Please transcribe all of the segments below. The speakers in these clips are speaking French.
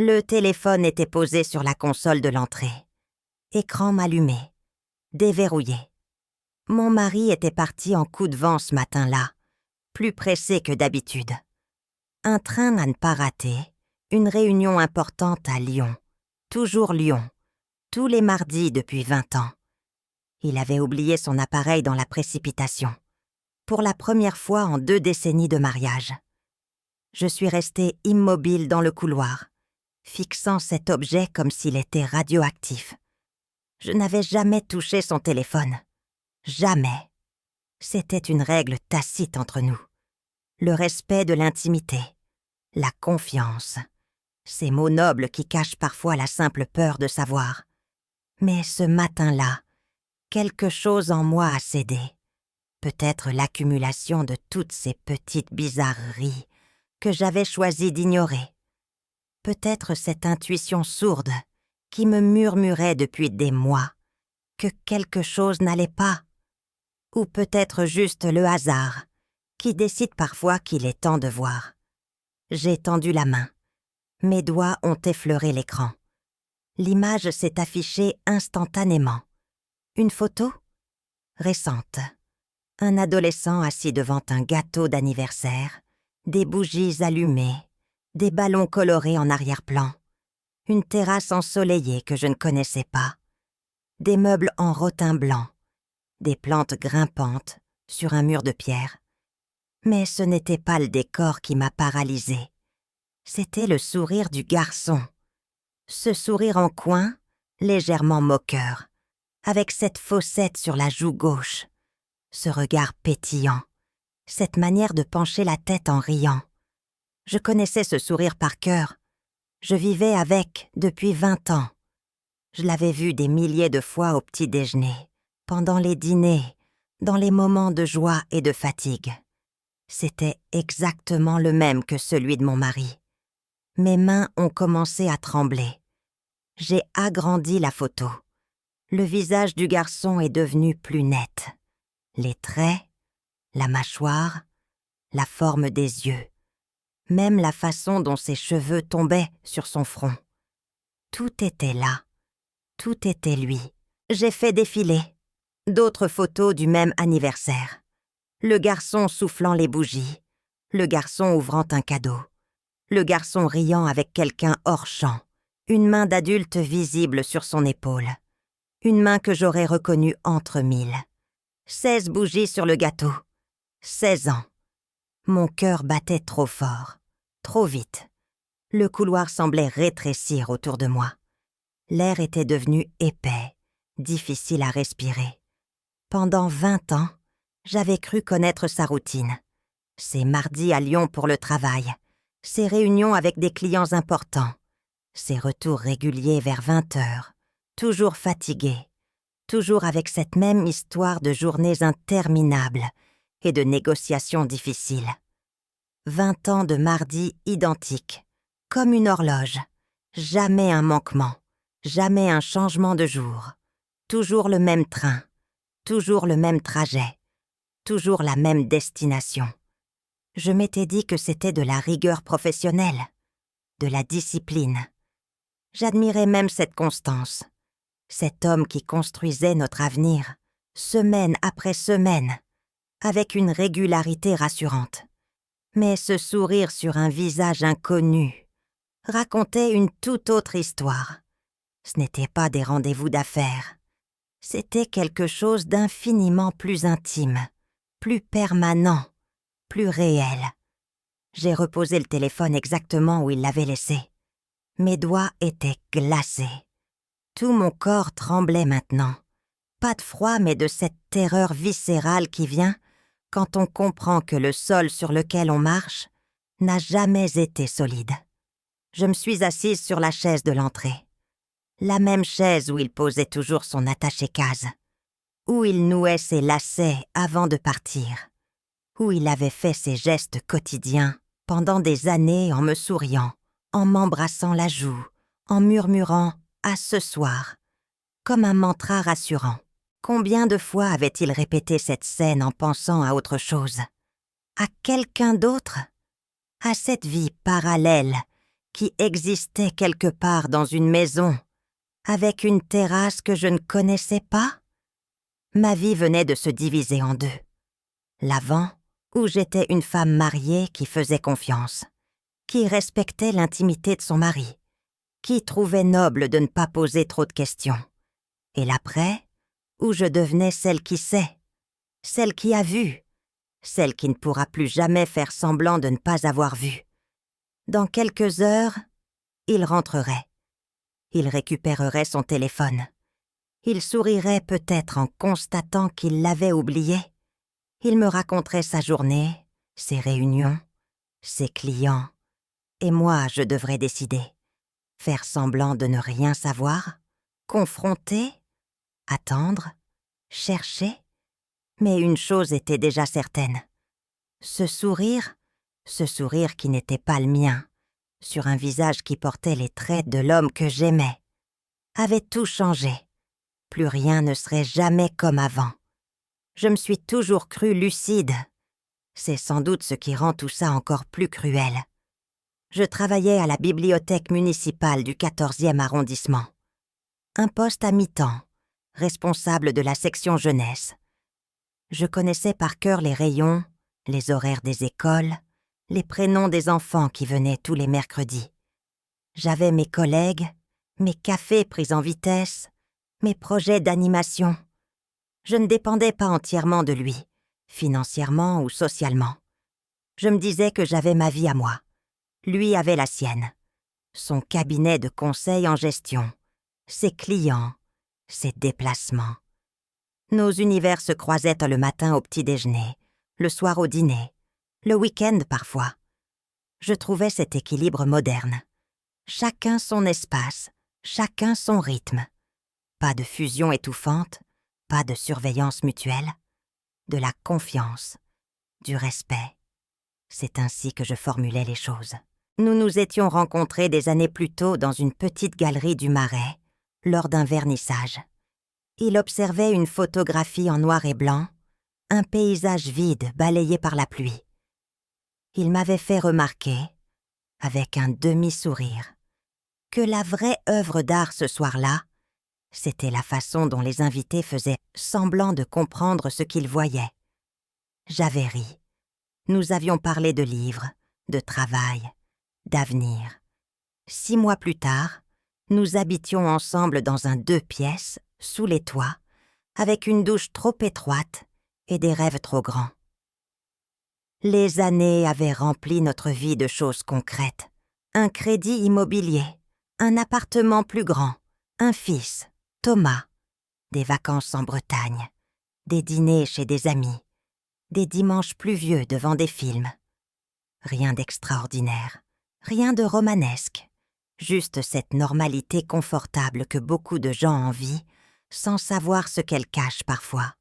Le téléphone était posé sur la console de l'entrée. Écran allumé, déverrouillé. Mon mari était parti en coup de vent ce matin-là, plus pressé que d'habitude. Un train à ne pas rater, une réunion importante à Lyon. Toujours Lyon, tous les mardis depuis 20 ans. Il avait oublié son appareil dans la précipitation. Pour la première fois en 2 décennies de mariage. Je suis restée immobile dans le couloir, fixant cet objet comme s'il était radioactif. Je n'avais jamais touché son téléphone. Jamais. C'était une règle tacite entre nous. Le respect de l'intimité. La confiance. Ces mots nobles qui cachent parfois la simple peur de savoir. Mais ce matin-là, quelque chose en moi a cédé. Peut-être l'accumulation de toutes ces petites bizarreries que j'avais choisi d'ignorer. Peut-être cette intuition sourde qui me murmurait depuis des mois que quelque chose n'allait pas. Ou peut-être juste le hasard qui décide parfois qu'il est temps de voir. J'ai tendu la main. Mes doigts ont effleuré l'écran. L'image s'est affichée instantanément. Une photo ? Récente. Un adolescent assis devant un gâteau d'anniversaire, des bougies allumées, des ballons colorés en arrière-plan, une terrasse ensoleillée que je ne connaissais pas, des meubles en rotin blanc, des plantes grimpantes sur un mur de pierre. Mais ce n'était pas le décor qui m'a paralysée. C'était le sourire du garçon. Ce sourire en coin, légèrement moqueur, avec cette fossette sur la joue gauche, ce regard pétillant, cette manière de pencher la tête en riant. Je connaissais ce sourire par cœur. Je vivais avec depuis 20 ans. Je l'avais vu des milliers de fois au petit-déjeuner, pendant les dîners, dans les moments de joie et de fatigue. C'était exactement le même que celui de mon mari. Mes mains ont commencé à trembler. J'ai agrandi la photo. Le visage du garçon est devenu plus net. Les traits, la mâchoire, la forme des yeux, même la façon dont ses cheveux tombaient sur son front. Tout était là. Tout était lui. J'ai fait défiler d'autres photos du même anniversaire. Le garçon soufflant les bougies, le garçon ouvrant un cadeau, le garçon riant avec quelqu'un hors champ, une main d'adulte visible sur son épaule, une main que j'aurais reconnue entre 1000. 16 bougies sur le gâteau. 16 ans. Mon cœur battait trop fort, trop vite. Le couloir semblait rétrécir autour de moi. L'air était devenu épais, difficile à respirer. Pendant 20 ans, j'avais cru connaître sa routine. Ses mardis à Lyon pour le travail, ses réunions avec des clients importants, ses retours réguliers vers 20 heures, toujours fatigué, toujours avec cette même histoire de journées interminables et de négociations difficiles. 20 ans de mardis identiques, comme une horloge, jamais un manquement, jamais un changement de jour, toujours le même train, toujours le même trajet, toujours la même destination. Je m'étais dit que c'était de la rigueur professionnelle, de la discipline. J'admirais même cette constance, cet homme qui construisait notre avenir, semaine après semaine, avec une régularité rassurante. Mais ce sourire sur un visage inconnu racontait une toute autre histoire. Ce n'était pas des rendez-vous d'affaires. C'était quelque chose d'infiniment plus intime, plus permanent, plus réel. J'ai reposé le téléphone exactement où il l'avait laissé. Mes doigts étaient glacés. Tout mon corps tremblait maintenant. Pas de froid, mais de cette terreur viscérale qui vient quand on comprend que le sol sur lequel on marche n'a jamais été solide. Je me suis assise sur la chaise de l'entrée. La même chaise où il posait toujours son attaché-case, où il nouait ses lacets avant de partir, où il avait fait ses gestes quotidiens pendant des années en me souriant, en m'embrassant la joue, en murmurant « à ce soir », comme un mantra rassurant. Combien de fois avait-il répété cette scène en pensant à autre chose? À quelqu'un d'autre? À cette vie parallèle qui existait quelque part dans une maison, avec une terrasse que je ne connaissais pas? Ma vie venait de se diviser en deux. L'avant, où j'étais une femme mariée qui faisait confiance, qui respectait l'intimité de son mari, qui trouvait noble de ne pas poser trop de questions. Et l'après, où je devenais celle qui sait, celle qui a vu, celle qui ne pourra plus jamais faire semblant de ne pas avoir vu. Dans quelques heures, il rentrerait. Il récupérerait son téléphone. Il sourirait peut-être en constatant qu'il l'avait oublié. Il me raconterait sa journée, ses réunions, ses clients. Et moi, je devrais décider. Faire semblant de ne rien savoir, confronter, attendre, chercher. Mais une chose était déjà certaine. Ce sourire qui n'était pas le mien, sur un visage qui portait les traits de l'homme que j'aimais, avait tout changé. Plus rien ne serait jamais comme avant. Je me suis toujours crue lucide. C'est sans doute ce qui rend tout ça encore plus cruel. Je travaillais à la bibliothèque municipale du 14e arrondissement. Un poste à mi-temps, responsable de la section jeunesse. Je connaissais par cœur les rayons, les horaires des écoles, les prénoms des enfants qui venaient tous les mercredis. J'avais mes collègues, mes cafés pris en vitesse, mes projets d'animation. Je ne dépendais pas entièrement de lui, financièrement ou socialement. Je me disais que j'avais ma vie à moi. Lui avait la sienne. Son cabinet de conseil en gestion, ses clients, ses déplacements. Nos univers se croisaient le matin au petit-déjeuner, le soir au dîner, le week-end parfois. Je trouvais cet équilibre moderne. Chacun son espace, chacun son rythme. Pas de fusion étouffante, pas de surveillance mutuelle, de la confiance, du respect. C'est ainsi que je formulais les choses. Nous nous étions rencontrés des années plus tôt dans une petite galerie du Marais, lors d'un vernissage. Il observait une photographie en noir et blanc, un paysage vide balayé par la pluie. Il m'avait fait remarquer, avec un demi-sourire, que la vraie œuvre d'art ce soir-là, c'était la façon dont les invités faisaient semblant de comprendre ce qu'ils voyaient. J'avais ri. Nous avions parlé de livres, de travail, d'avenir. 6 mois plus tard, nous habitions ensemble dans un 2 pièces, sous les toits, avec une douche trop étroite et des rêves trop grands. Les années avaient rempli notre vie de choses concrètes. Un crédit immobilier, un appartement plus grand, un fils, Thomas, des vacances en Bretagne, des dîners chez des amis, des dimanches pluvieux devant des films. Rien d'extraordinaire, rien de romanesque, juste cette normalité confortable que beaucoup de gens envient, sans savoir ce qu'elle cache parfois.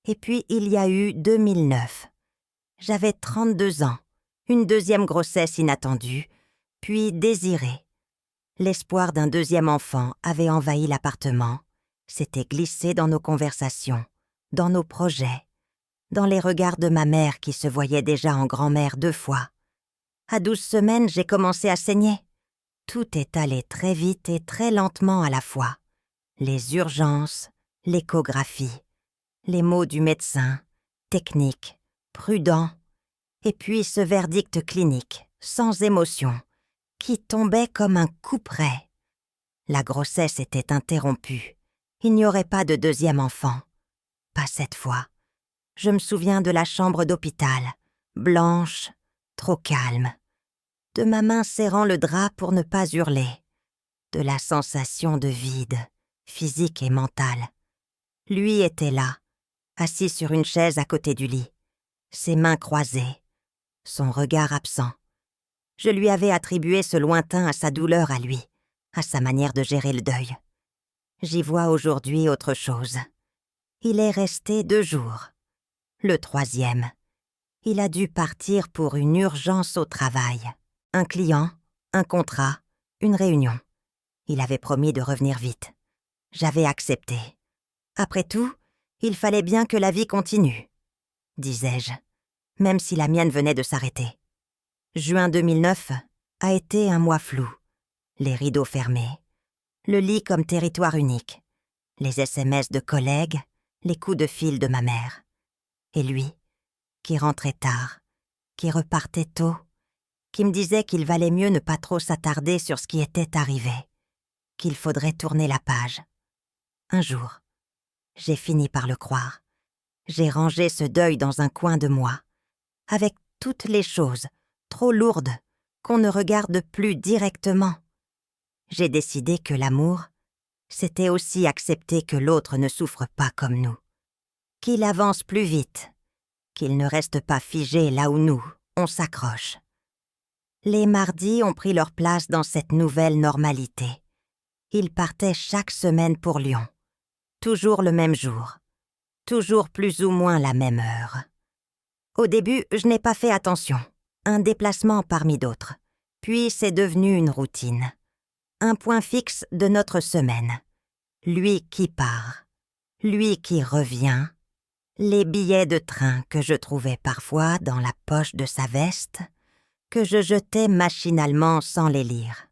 Et puis il y a eu 2009. J'avais 32 ans, une deuxième grossesse inattendue, puis désirée. L'espoir d'un deuxième enfant avait envahi l'appartement, s'était glissé dans nos conversations, dans nos projets, dans les regards de ma mère qui se voyait déjà en grand-mère 2 fois. À 12 semaines, j'ai commencé à saigner. Tout est allé très vite et très lentement à la fois. Les urgences, l'échographie, les mots du médecin, technique, prudent, et puis ce verdict clinique, sans émotion, qui tombait comme un couperet. La grossesse était interrompue. Il n'y aurait pas de deuxième enfant. Pas cette fois. Je me souviens de la chambre d'hôpital, blanche, trop calme, de ma main serrant le drap pour ne pas hurler, de la sensation de vide, physique et mentale. Lui était là, assis sur une chaise à côté du lit, ses mains croisées, son regard absent. Je lui avais attribué ce lointain à sa douleur à lui, à sa manière de gérer le deuil. J'y vois aujourd'hui autre chose. Il est resté 2 jours. Le 3e, il a dû partir pour une urgence au travail. Un client, un contrat, une réunion. Il avait promis de revenir vite. J'avais accepté. Après tout, il fallait bien que la vie continue, disais-je, même si la mienne venait de s'arrêter. Juin 2009, a été un mois flou. Les rideaux fermés, le lit comme territoire unique, les SMS de collègues, les coups de fil de ma mère. Et lui, qui rentrait tard, qui repartait tôt, qui me disait qu'il valait mieux ne pas trop s'attarder sur ce qui était arrivé, qu'il faudrait tourner la page. Un jour, j'ai fini par le croire. J'ai rangé ce deuil dans un coin de moi, avec toutes les choses, trop lourdes, qu'on ne regarde plus directement. J'ai décidé que l'amour, c'était aussi accepter que l'autre ne souffre pas comme nous, qu'il avance plus vite, qu'il ne reste pas figé là où nous, on s'accroche. Les mardis ont pris leur place dans cette nouvelle normalité. Ils partaient chaque semaine pour Lyon. Toujours le même jour. Toujours plus ou moins la même heure. Au début, je n'ai pas fait attention. Un déplacement parmi d'autres. Puis c'est devenu une routine. Un point fixe de notre semaine. Lui qui part. Lui qui revient. Les billets de train que je trouvais parfois dans la poche de sa veste, que je jetais machinalement sans les lire.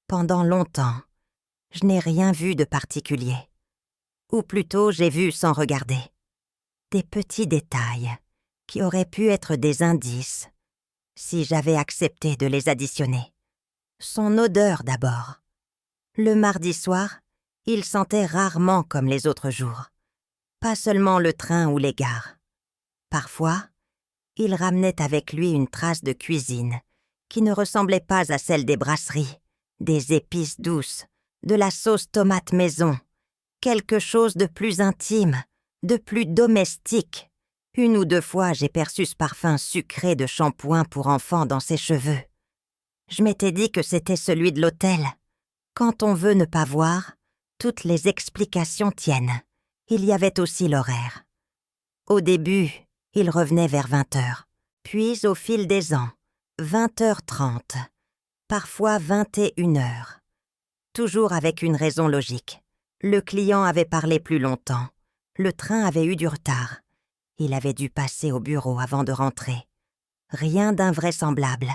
Pendant longtemps, je n'ai rien vu de particulier. Ou plutôt, j'ai vu sans regarder. Des petits détails qui auraient pu être des indices si j'avais accepté de les additionner. Son odeur d'abord. Le mardi soir, il sentait rarement comme les autres jours. Pas seulement le train ou les gares. Parfois, il ramenait avec lui une trace de cuisine qui ne ressemblait pas à celle des brasseries, des épices douces, de la sauce tomate maison, quelque chose de plus intime, de plus domestique. Une ou deux fois, j'ai perçu ce parfum sucré de shampoing pour enfants dans ses cheveux. Je m'étais dit que c'était celui de l'hôtel. Quand on veut ne pas voir, toutes les explications tiennent. Il y avait aussi l'horaire. Au début, il revenait vers 20h, puis au fil des ans, 20h30, parfois 21h. Toujours avec une raison logique. Le client avait parlé plus longtemps. Le train avait eu du retard. Il avait dû passer au bureau avant de rentrer. Rien d'invraisemblable.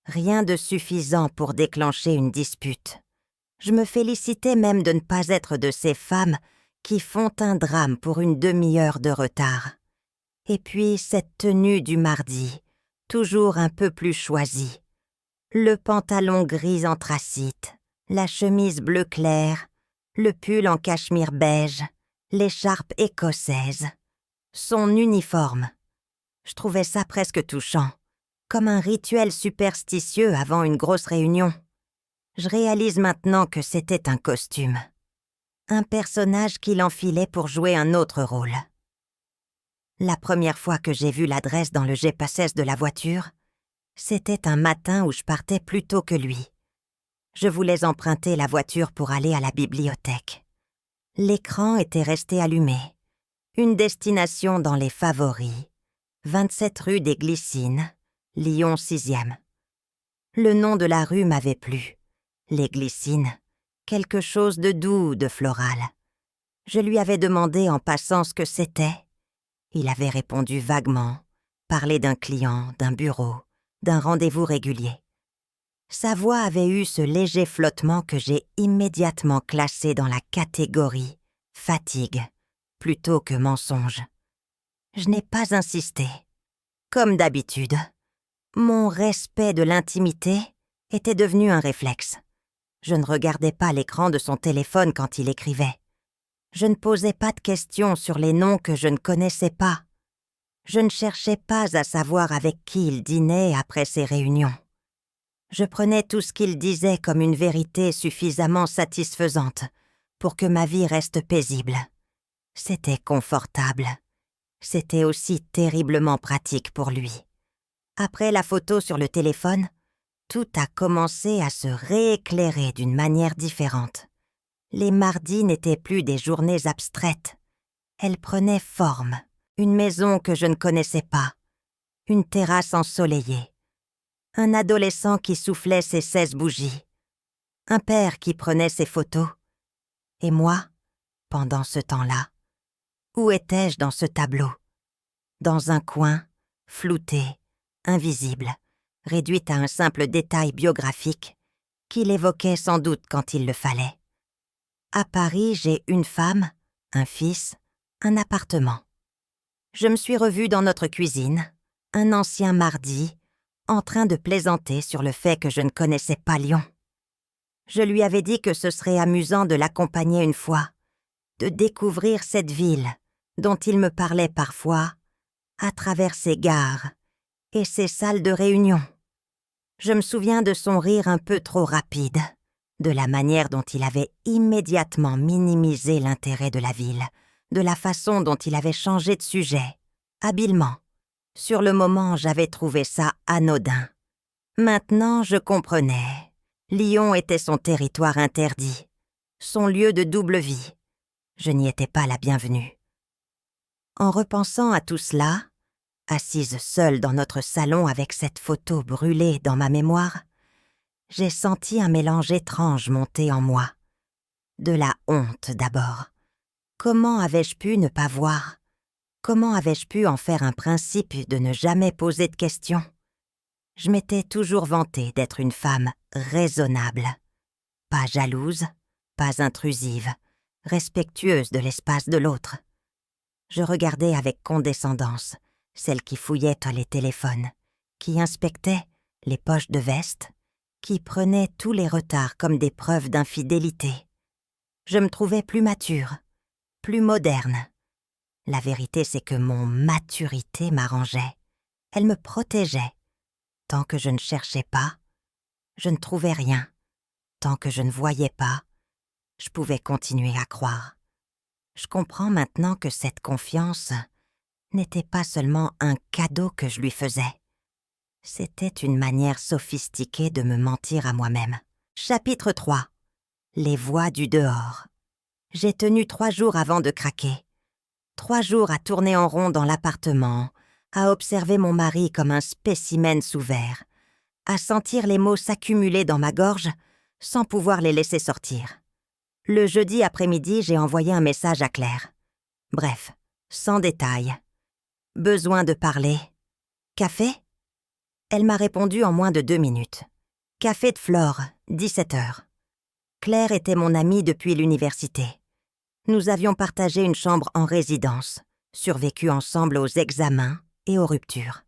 Rien de suffisant pour déclencher une dispute. Je me félicitais même de ne pas être de ces femmes qui font un drame pour une demi-heure de retard. Et puis cette tenue du mardi, toujours un peu plus choisie. Le pantalon gris anthracite, la chemise bleu clair, le pull en cachemire beige, l'écharpe écossaise, son uniforme. Je trouvais ça presque touchant, comme un rituel superstitieux avant une grosse réunion. Je réalise maintenant que c'était un costume. Un personnage qu'il enfilait pour jouer un autre rôle. La première fois que j'ai vu l'adresse dans le GPS de la voiture, c'était un matin où je partais plus tôt que lui. Je voulais emprunter la voiture pour aller à la bibliothèque. L'écran était resté allumé. Une destination dans les favoris. 27 rue des Glycines, Lyon 6e. Le nom de la rue m'avait plu. Les Glycines. Quelque chose de doux, de floral. Je lui avais demandé en passant ce que c'était. Il avait répondu vaguement, parlé d'un client, d'un bureau, d'un rendez-vous régulier. Sa voix avait eu ce léger flottement que j'ai immédiatement classé dans la catégorie fatigue, plutôt que mensonge. Je n'ai pas insisté. Comme d'habitude, mon respect de l'intimité était devenu un réflexe. Je ne regardais pas l'écran de son téléphone quand il écrivait. Je ne posais pas de questions sur les noms que je ne connaissais pas. Je ne cherchais pas à savoir avec qui il dînait après ses réunions. Je prenais tout ce qu'il disait comme une vérité suffisamment satisfaisante pour que ma vie reste paisible. C'était confortable. C'était aussi terriblement pratique pour lui. Après la photo sur le téléphone, tout a commencé à se rééclairer d'une manière différente. Les mardis n'étaient plus des journées abstraites. Elles prenaient forme. Une maison que je ne connaissais pas. Une terrasse ensoleillée. Un adolescent qui soufflait ses 16 bougies. Un père qui prenait ses photos. Et moi, pendant ce temps-là, où étais-je dans ce tableau? Dans un coin, flouté, invisible, réduite à un simple détail biographique qu'il évoquait sans doute quand il le fallait. À Paris, j'ai une femme, un fils, un appartement. Je me suis revue dans notre cuisine, un ancien mardi, en train de plaisanter sur le fait que je ne connaissais pas Lyon. Je lui avais dit que ce serait amusant de l'accompagner une fois, de découvrir cette ville dont il me parlait parfois, à travers ses gares et ses salles de réunion. Je me souviens de son rire un peu trop rapide, de la manière dont il avait immédiatement minimisé l'intérêt de la ville, de la façon dont il avait changé de sujet, habilement. Sur le moment, j'avais trouvé ça anodin. Maintenant, je comprenais. Lyon était son territoire interdit, son lieu de double vie. Je n'y étais pas la bienvenue. En repensant à tout cela, assise seule dans notre salon avec cette photo brûlée dans ma mémoire, j'ai senti un mélange étrange monter en moi. De la honte d'abord. Comment avais-je pu ne pas voir? Comment avais-je pu en faire un principe de ne jamais poser de questions? Je m'étais toujours vantée d'être une femme raisonnable. Pas jalouse, pas intrusive, respectueuse de l'espace de l'autre. Je regardais avec condescendance celle qui fouillait les téléphones, qui inspectait les poches de veste, qui prenait tous les retards comme des preuves d'infidélité. Je me trouvais plus mature, plus moderne. La vérité, c'est que mon maturité m'arrangeait. Elle me protégeait. Tant que je ne cherchais pas, je ne trouvais rien. Tant que je ne voyais pas, je pouvais continuer à croire. Je comprends maintenant que cette confiance n'était pas seulement un cadeau que je lui faisais. C'était une manière sophistiquée de me mentir à moi-même. Chapitre 3. Les voix du dehors. J'ai tenu 3 jours avant de craquer. 3 jours à tourner en rond dans l'appartement, à observer mon mari comme un spécimen sous verre, à sentir les mots s'accumuler dans ma gorge sans pouvoir les laisser sortir. Le jeudi après-midi, j'ai envoyé un message à Claire. Bref, sans détail. Besoin de parler. Café? Elle m'a répondu en moins de 2 minutes. Café de Flore, 17h. Claire était mon amie depuis l'université. Nous avions partagé une chambre en résidence, survécu ensemble aux examens et aux ruptures.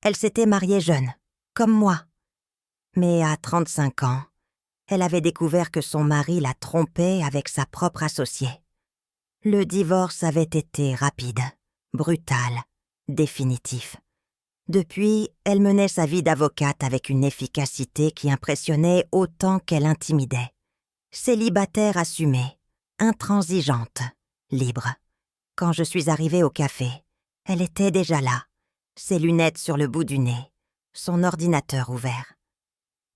Elle s'était mariée jeune, comme moi. Mais à 35 ans, elle avait découvert que son mari la trompait avec sa propre associée. Le divorce avait été rapide, brutal, définitif. Depuis, elle menait sa vie d'avocate avec une efficacité qui impressionnait autant qu'elle intimidait. Célibataire assumée, intransigeante, libre. Quand je suis arrivée au café, elle était déjà là, ses lunettes sur le bout du nez, son ordinateur ouvert.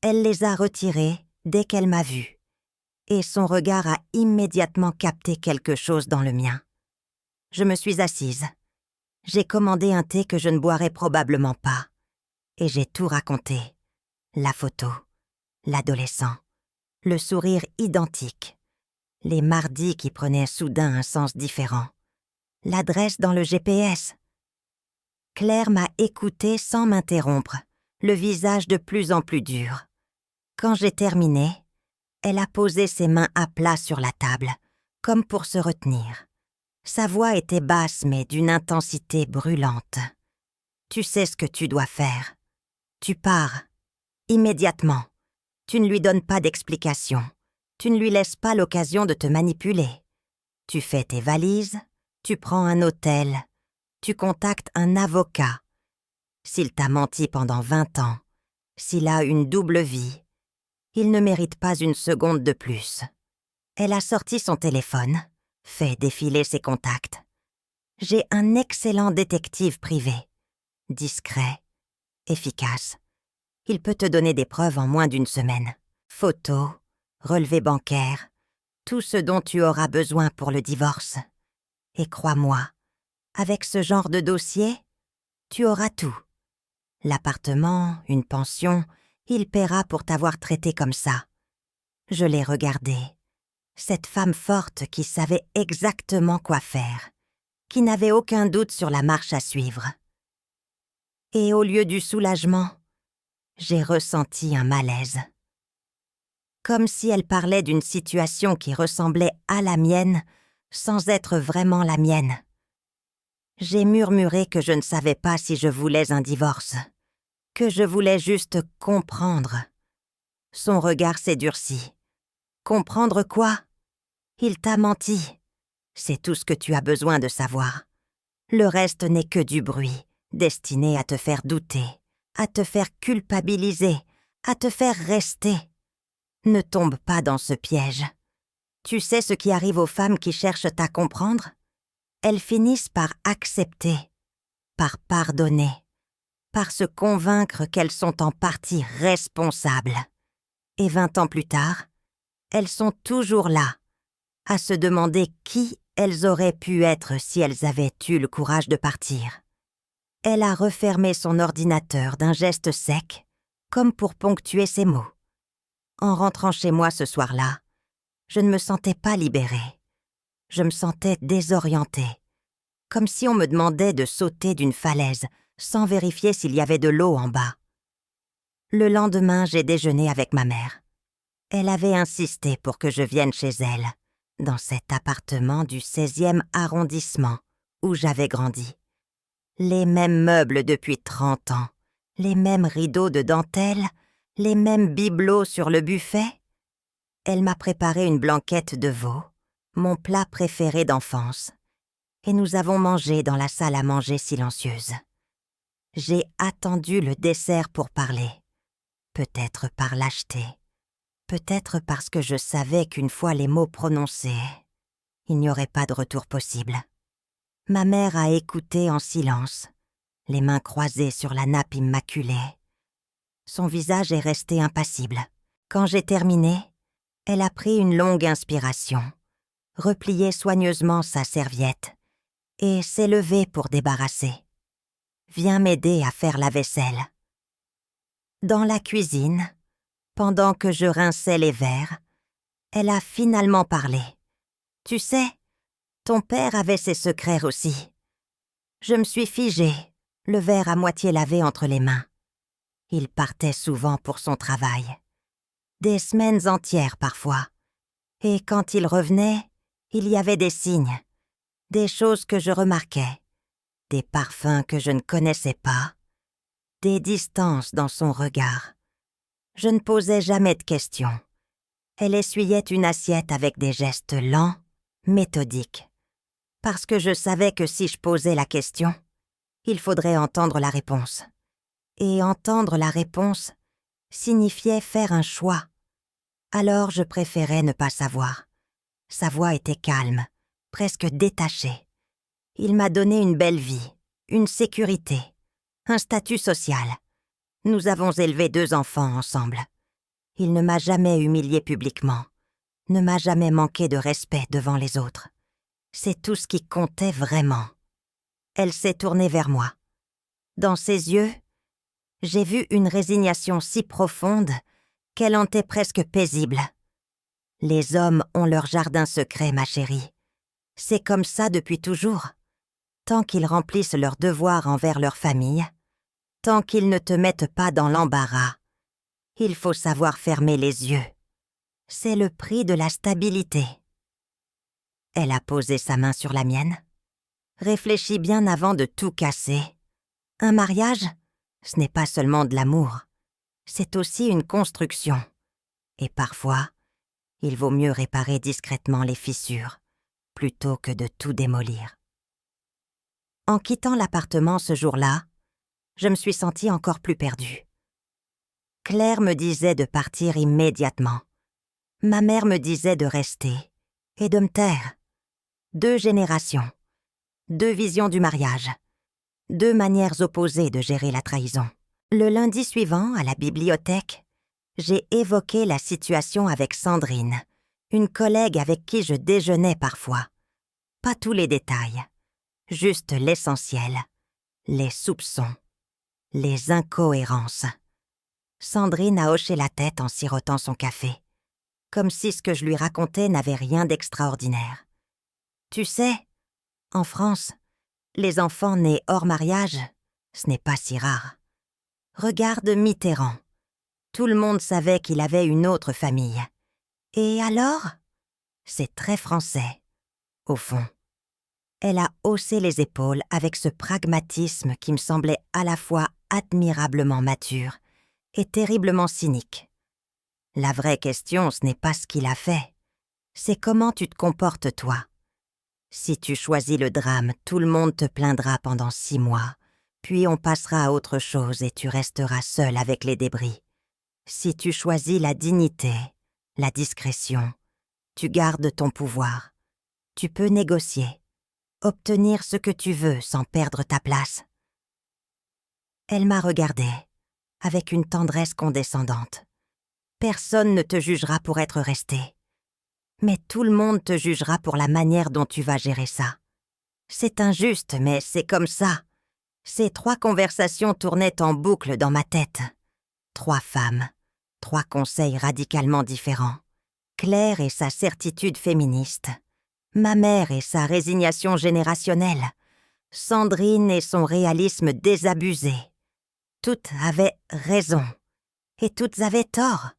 Elle les a retirées dès qu'elle m'a vue, et son regard a immédiatement capté quelque chose dans le mien. Je me suis assise. J'ai commandé un thé que je ne boirais probablement pas, et j'ai tout raconté. La photo, l'adolescent, le sourire identique, les mardis qui prenaient soudain un sens différent, l'adresse dans le GPS. Claire m'a écoutée sans m'interrompre, le visage de plus en plus dur. Quand j'ai terminé, elle a posé ses mains à plat sur la table, comme pour se retenir. Sa voix était basse mais d'une intensité brûlante. « Tu sais ce que tu dois faire. Tu pars. Immédiatement. Tu ne lui donnes pas d'explication. Tu ne lui laisses pas l'occasion de te manipuler. Tu fais tes valises, tu prends un hôtel, tu contactes un avocat. S'il t'a menti pendant 20 ans, s'il a une double vie, il ne mérite pas une seconde de plus. » Elle a sorti son téléphone, fait défiler ses contacts. J'ai un excellent détective privé, discret, efficace. Il peut te donner des preuves en moins d'une semaine. Photos, relevés bancaires, tout ce dont tu auras besoin pour le divorce. Et crois-moi, avec ce genre de dossier, tu auras tout. L'appartement, une pension, il paiera pour t'avoir traité comme ça. Je l'ai regardé. Cette femme forte qui savait exactement quoi faire, qui n'avait aucun doute sur la marche à suivre. Et au lieu du soulagement, j'ai ressenti un malaise. Comme si elle parlait d'une situation qui ressemblait à la mienne, sans être vraiment la mienne. J'ai murmuré que je ne savais pas si je voulais un divorce, que je voulais juste comprendre. Son regard s'est durci. Comprendre quoi? Il t'a menti. C'est tout ce que tu as besoin de savoir. Le reste n'est que du bruit, destiné à te faire douter, à te faire culpabiliser, à te faire rester. Ne tombe pas dans ce piège. Tu sais ce qui arrive aux femmes qui cherchent à comprendre? Elles finissent par accepter, par pardonner, par se convaincre qu'elles sont en partie responsables. Et 20 ans plus tard, elles sont toujours là, à se demander qui elles auraient pu être si elles avaient eu le courage de partir. Elle a refermé son ordinateur d'un geste sec, comme pour ponctuer ses mots. En rentrant chez moi ce soir-là, je ne me sentais pas libérée. Je me sentais désorientée, comme si on me demandait de sauter d'une falaise sans vérifier s'il y avait de l'eau en bas. Le lendemain, j'ai déjeuné avec ma mère. Elle avait insisté pour que je vienne chez elle, dans cet appartement du 16e arrondissement où j'avais grandi. Les mêmes meubles depuis 30 ans, les mêmes rideaux de dentelle, les mêmes bibelots sur le buffet. Elle m'a préparé une blanquette de veau, mon plat préféré d'enfance, et nous avons mangé dans la salle à manger silencieuse. J'ai attendu le dessert pour parler, peut-être par lâcheté, peut-être parce que je savais qu'une fois les mots prononcés, il n'y aurait pas de retour possible. Ma mère a écouté en silence, les mains croisées sur la nappe immaculée. Son visage est resté impassible. Quand j'ai terminé, elle a pris une longue inspiration, replié soigneusement sa serviette et s'est levée pour débarrasser. Viens m'aider à faire la vaisselle. Dans la cuisine, pendant que je rinçais les verres, elle a finalement parlé. Tu sais, ton père avait ses secrets aussi. Je me suis figée, le verre à moitié lavé entre les mains. Il partait souvent pour son travail. Des semaines entières parfois. Et quand il revenait, il y avait des signes, des choses que je remarquais, des parfums que je ne connaissais pas, des distances dans son regard. Je ne posais jamais de questions. Elle essuyait une assiette avec des gestes lents, méthodiques. Parce que je savais que si je posais la question, il faudrait entendre la réponse. Et entendre la réponse signifiait faire un choix. Alors je préférais ne pas savoir. Sa voix était calme, presque détachée. Il m'a donné une belle vie, une sécurité, un statut social. Nous avons élevé 2 enfants ensemble. Il ne m'a jamais humiliée publiquement, ne m'a jamais manqué de respect devant les autres. C'est tout ce qui comptait vraiment. Elle s'est tournée vers moi. Dans ses yeux, j'ai vu une résignation si profonde qu'elle en était presque paisible. Les hommes ont leur jardin secret, ma chérie. C'est comme ça depuis toujours. Tant qu'ils remplissent leurs devoirs envers leur famille, tant qu'ils ne te mettent pas dans l'embarras, il faut savoir fermer les yeux. C'est le prix de la stabilité. Elle a posé sa main sur la mienne. Réfléchis bien avant de tout casser. Un mariage, ce n'est pas seulement de l'amour. C'est aussi une construction. Et parfois, il vaut mieux réparer discrètement les fissures, plutôt que de tout démolir. En quittant l'appartement ce jour-là, je me suis sentie encore plus perdue. Claire me disait de partir immédiatement. Ma mère me disait de rester et de me taire. 2 générations, 2 visions du mariage, 2 manières opposées de gérer la trahison. Le lundi suivant, à la bibliothèque, j'ai évoqué la situation avec Sandrine, une collègue avec qui je déjeunais parfois. Pas tous les détails, juste l'essentiel, les soupçons, les incohérences. Sandrine a hoché la tête en sirotant son café, comme si ce que je lui racontais n'avait rien d'extraordinaire. Tu sais, en France, les enfants nés hors mariage, ce n'est pas si rare. Regarde Mitterrand, Tout le monde savait qu'il avait une autre famille. Et alors? C'est très français, au fond. Elle a haussé les épaules avec ce pragmatisme qui me semblait à la fois admirablement mature et terriblement cynique. La vraie question, ce n'est pas ce qu'il a fait, c'est comment tu te comportes toi. Si tu choisis le drame, tout le monde te plaindra pendant 6 mois, puis on passera à autre chose et tu resteras seul avec les débris. Si tu choisis la dignité, la discrétion, tu gardes ton pouvoir. Tu peux négocier, obtenir ce que tu veux sans perdre ta place. Elle m'a regardée, avec une tendresse condescendante. Personne ne te jugera pour être resté. Mais tout le monde te jugera pour la manière dont tu vas gérer ça. C'est injuste, mais c'est comme ça. Ces 3 conversations tournaient en boucle dans ma tête. 3 femmes, 3 conseils radicalement différents. Claire et sa certitude féministe. Ma mère et sa résignation générationnelle. Sandrine et son réalisme désabusé. Toutes avaient raison. Et toutes avaient tort.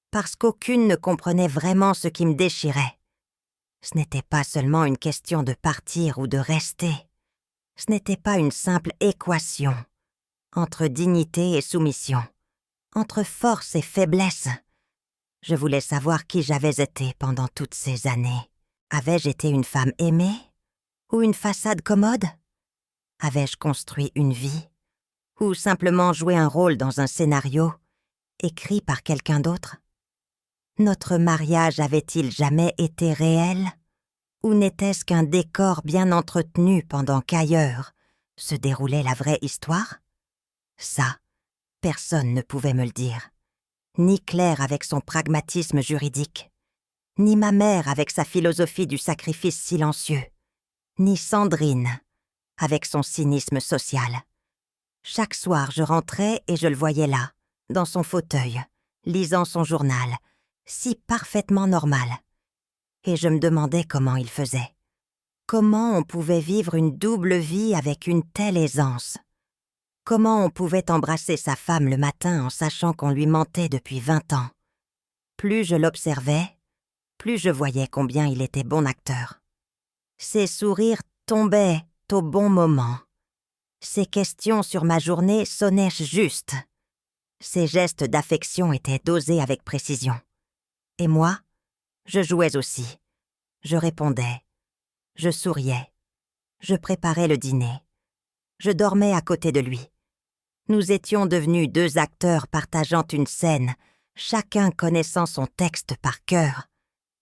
Parce qu'aucune ne comprenait vraiment ce qui me déchirait. Ce n'était pas seulement une question de partir ou de rester. Ce n'était pas une simple équation entre dignité et soumission, entre force et faiblesse. Je voulais savoir qui j'avais été pendant toutes ces années. Avais-je été une femme aimée ou une façade commode? Avais-je construit une vie ou simplement joué un rôle dans un scénario écrit par quelqu'un d'autre? Notre mariage avait-il jamais été réel? Ou n'était-ce qu'un décor bien entretenu pendant qu'ailleurs se déroulait la vraie histoire? Ça, personne ne pouvait me le dire. Ni Claire avec son pragmatisme juridique, ni ma mère avec sa philosophie du sacrifice silencieux, ni Sandrine avec son cynisme social. Chaque soir, je rentrais et je le voyais là, dans son fauteuil, lisant son journal, si parfaitement normal. Et je me demandais comment il faisait. Comment on pouvait vivre une double vie avec une telle aisance? Comment on pouvait embrasser sa femme le matin en sachant qu'on lui mentait depuis 20 ans? Plus je l'observais, plus je voyais combien il était bon acteur. Ses sourires tombaient au bon moment. Ses questions sur ma journée sonnaient juste. Ses gestes d'affection étaient dosés avec précision. Et moi, je jouais aussi. Je répondais. Je souriais. Je préparais le dîner. Je dormais à côté de lui. Nous étions devenus 2 acteurs partageant une scène, chacun connaissant son texte par cœur,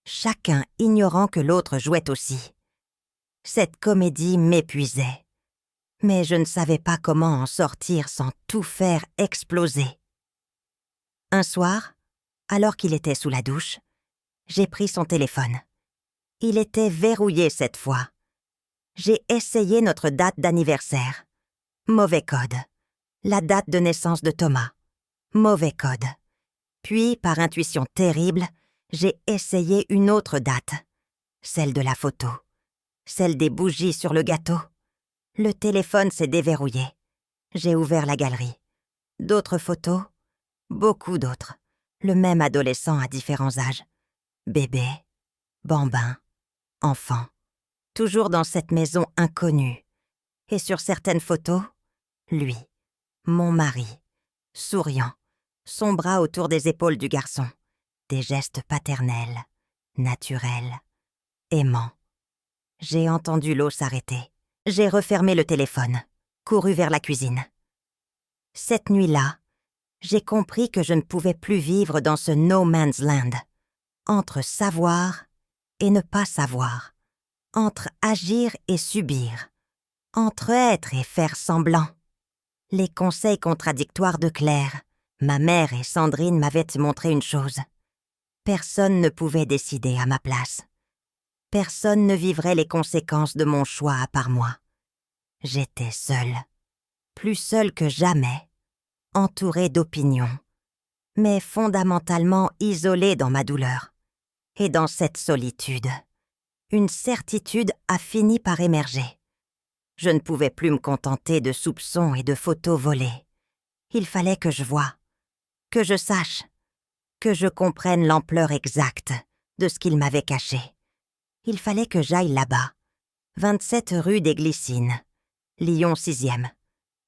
chacun ignorant que l'autre jouait aussi. Cette comédie m'épuisait. Mais je ne savais pas comment en sortir sans tout faire exploser. Un soir, alors qu'il était sous la douche, j'ai pris son téléphone. Il était verrouillé cette fois. J'ai essayé notre date d'anniversaire. Mauvais code. La date de naissance de Thomas. Mauvais code. Puis, par intuition terrible, j'ai essayé une autre date. Celle de la photo. Celle des bougies sur le gâteau. Le téléphone s'est déverrouillé. J'ai ouvert la galerie. D'autres photos. Beaucoup d'autres. Le même adolescent à différents âges. Bébé. Bambin. Enfant. Toujours dans cette maison inconnue. Et sur certaines photos, lui, mon mari, souriant, son bras autour des épaules du garçon, des gestes paternels, naturels, aimants. J'ai entendu l'eau s'arrêter. J'ai refermé le téléphone, couru vers la cuisine. Cette nuit-là, j'ai compris que je ne pouvais plus vivre dans ce no man's land, entre savoir et ne pas savoir, entre agir et subir, entre être et faire semblant. Les conseils contradictoires de Claire, ma mère et Sandrine m'avaient montré une chose. Personne ne pouvait décider à ma place. Personne ne vivrait les conséquences de mon choix à part moi. J'étais seule, plus seule que jamais, entourée d'opinions, mais fondamentalement isolée dans ma douleur. Et dans cette solitude, une certitude a fini par émerger. Je ne pouvais plus me contenter de soupçons et de photos volées. Il fallait que je voie, que je sache, que je comprenne l'ampleur exacte de ce qu'il m'avait caché. Il fallait que j'aille là-bas, 27 rue des Glycines, Lyon 6e.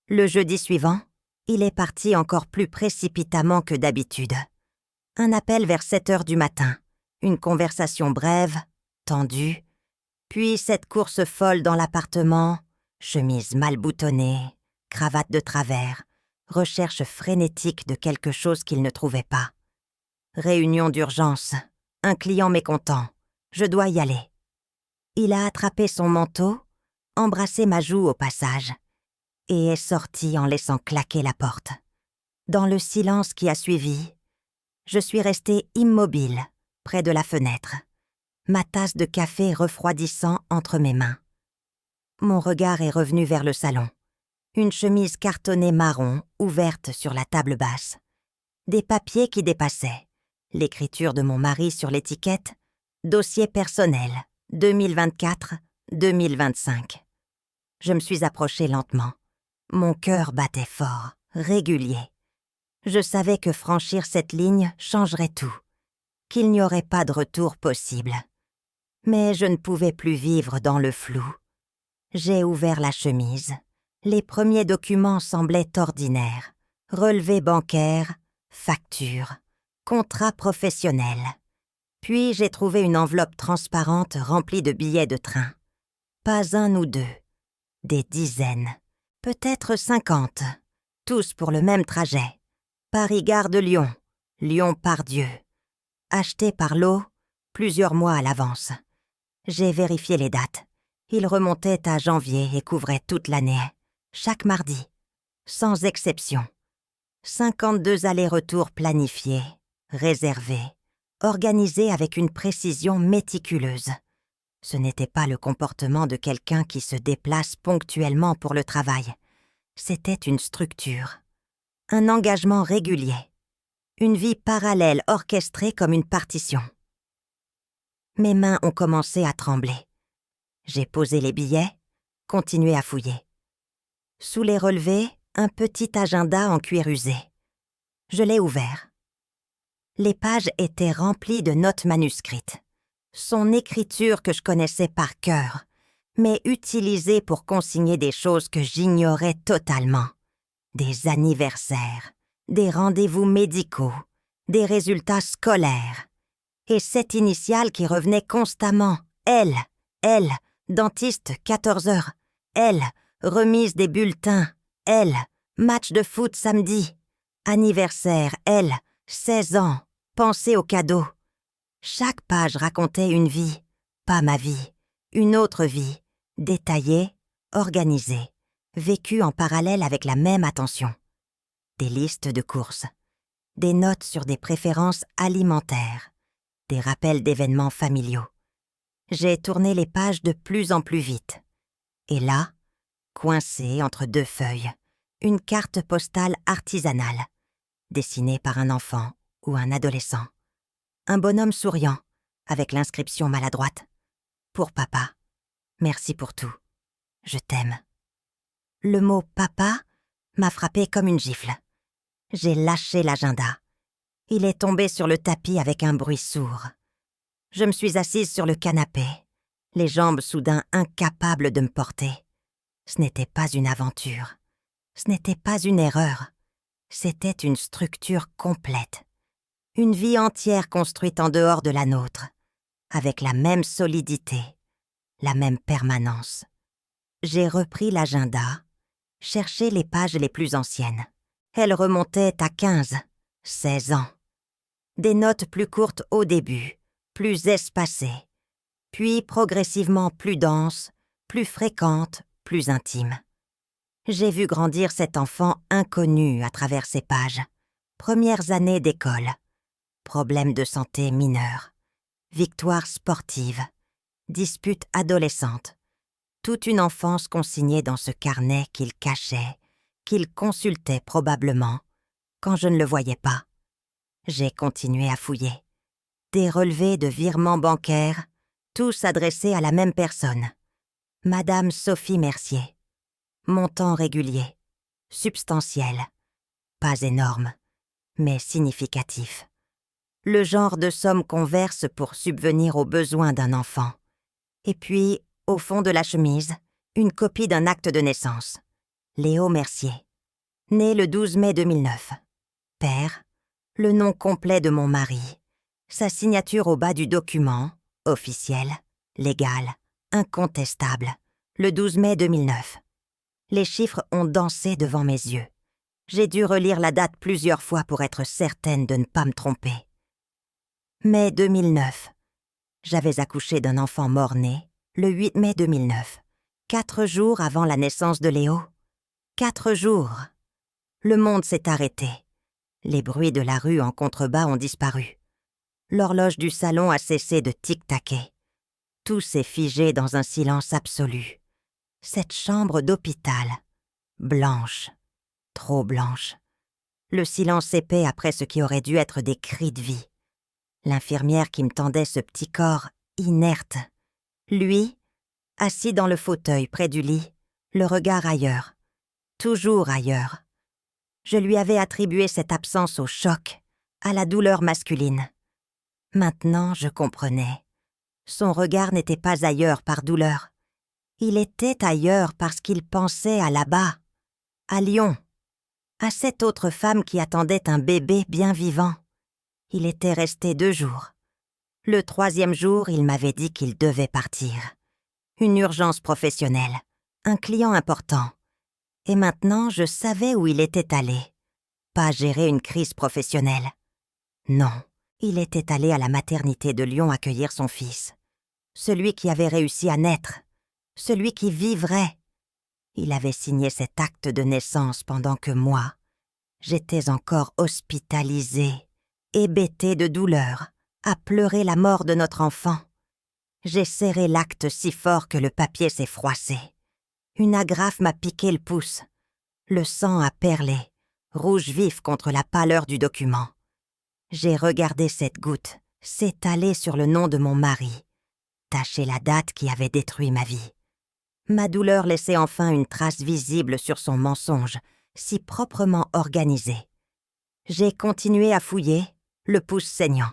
Le jeudi suivant, il est parti encore plus précipitamment que d'habitude. Un appel vers 7 heures du matin, une conversation brève, tendue, puis cette course folle dans l'appartement, chemise mal boutonnée, cravate de travers, recherche frénétique de quelque chose qu'il ne trouvait pas. Réunion d'urgence, un client mécontent, je dois y aller. Il a attrapé son manteau, embrassé ma joue au passage, et est sorti en laissant claquer la porte. Dans le silence qui a suivi, je suis restée immobile, près de la fenêtre, ma tasse de café refroidissant entre mes mains. Mon regard est revenu vers le salon. Une chemise cartonnée marron, ouverte sur la table basse. Des papiers qui dépassaient. L'écriture de mon mari sur l'étiquette « Dossier personnel, 2024-2025 ». Je me suis approchée lentement. Mon cœur battait fort, régulier. Je savais que franchir cette ligne changerait tout, qu'il n'y aurait pas de retour possible. Mais je ne pouvais plus vivre dans le flou. J'ai ouvert la chemise. Les premiers documents semblaient ordinaires. Relevés bancaires, factures, contrats professionnels. Puis j'ai trouvé une enveloppe transparente remplie de billets de train. Pas un ou deux, des dizaines, peut-être 50, tous pour le même trajet. Paris-Gare de Lyon, Lyon-Pardieu. Acheté par lot, plusieurs mois à l'avance. J'ai vérifié les dates. Ils remontaient à janvier et couvraient toute l'année, chaque mardi, sans exception. 52 allers-retours planifiés, réservés, organisés avec une précision méticuleuse. Ce n'était pas le comportement de quelqu'un qui se déplace ponctuellement pour le travail. C'était une structure, un engagement régulier, une vie parallèle orchestrée comme une partition. Mes mains ont commencé à trembler. J'ai posé les billets, continué à fouiller. Sous les relevés, un petit agenda en cuir usé. Je l'ai ouvert. Les pages étaient remplies de notes manuscrites. Son écriture que je connaissais par cœur, mais utilisée pour consigner des choses que j'ignorais totalement. Des anniversaires, des rendez-vous médicaux, des résultats scolaires. Et cette initiale qui revenait constamment, elle, dentiste 14 heures, elle, remise des bulletins, elle, match de foot samedi, anniversaire, elle, 16 ans, pensée au cadeau. Chaque page racontait une vie, pas ma vie, une autre vie, détaillée, organisée, vécue en parallèle avec la même attention. Des listes de courses, des notes sur des préférences alimentaires, des rappels d'événements familiaux. J'ai tourné les pages de plus en plus vite. Et là, coincée entre deux feuilles, une carte postale artisanale, dessinée par un enfant ou un adolescent. Un bonhomme souriant, avec l'inscription maladroite. Pour papa, merci pour tout. Je t'aime. Le mot « papa » m'a frappé comme une gifle. J'ai lâché l'agenda. Il est tombé sur le tapis avec un bruit sourd. Je me suis assise sur le canapé, les jambes soudain incapables de me porter. Ce n'était pas une aventure. Ce n'était pas une erreur. C'était une structure complète. Une vie entière construite en dehors de la nôtre, avec la même solidité, la même permanence. J'ai repris l'agenda, cherché les pages les plus anciennes. Elles remontaient à 15, 16 ans. Des notes plus courtes au début, plus espacées, puis progressivement plus denses, plus fréquentes, plus intimes. J'ai vu grandir cet enfant inconnu à travers ces pages. Premières années d'école, problèmes de santé mineurs, victoires sportives, disputes adolescentes. Toute une enfance consignée dans ce carnet qu'il cachait, qu'il consultait probablement, quand je ne le voyais pas. J'ai continué à fouiller. Des relevés de virements bancaires, tous adressés à la même personne. Madame Sophie Mercier. Montant régulier, substantiel, pas énorme, mais significatif. Le genre de somme qu'on verse pour subvenir aux besoins d'un enfant. Et puis, au fond de la chemise, une copie d'un acte de naissance. Léo Mercier. Né le 12 mai 2009. Père, le nom complet de mon mari. Sa signature au bas du document, officiel, légal, incontestable, le 12 mai 2009. Les chiffres ont dansé devant mes yeux. J'ai dû relire la date plusieurs fois pour être certaine de ne pas me tromper. Mai 2009. J'avais accouché d'un enfant mort-né le 8 mai 2009, 4 jours avant la naissance de Léo. 4 jours. Le monde s'est arrêté. Les bruits de la rue en contrebas ont disparu. L'horloge du salon a cessé de tic-taquer. Tout s'est figé dans un silence absolu. Cette chambre d'hôpital, blanche, trop blanche. Le silence épais après ce qui aurait dû être des cris de vie. L'infirmière qui me tendait ce petit corps inerte. Lui, assis dans le fauteuil près du lit, le regard ailleurs. Toujours ailleurs. Je lui avais attribué cette absence au choc, à la douleur masculine. Maintenant, je comprenais. Son regard n'était pas ailleurs par douleur. Il était ailleurs parce qu'il pensait à là-bas, à Lyon, à cette autre femme qui attendait un bébé bien vivant. Il était resté 2 jours. Le 3e jour, il m'avait dit qu'il devait partir. Une urgence professionnelle, un client important. Et maintenant, je savais où il était allé. Pas gérer une crise professionnelle. Non, il était allé à la maternité de Lyon accueillir son fils. Celui qui avait réussi à naître. Celui qui vivrait. Il avait signé cet acte de naissance pendant que moi, j'étais encore hospitalisée, hébétée de douleur, à pleurer la mort de notre enfant. J'ai serré l'acte si fort que le papier s'est froissé. Une agrafe m'a piqué le pouce. Le sang a perlé, rouge vif contre la pâleur du document. J'ai regardé cette goutte s'étaler sur le nom de mon mari, tacher la date qui avait détruit ma vie. Ma douleur laissait enfin une trace visible sur son mensonge, si proprement organisé. J'ai continué à fouiller, le pouce saignant.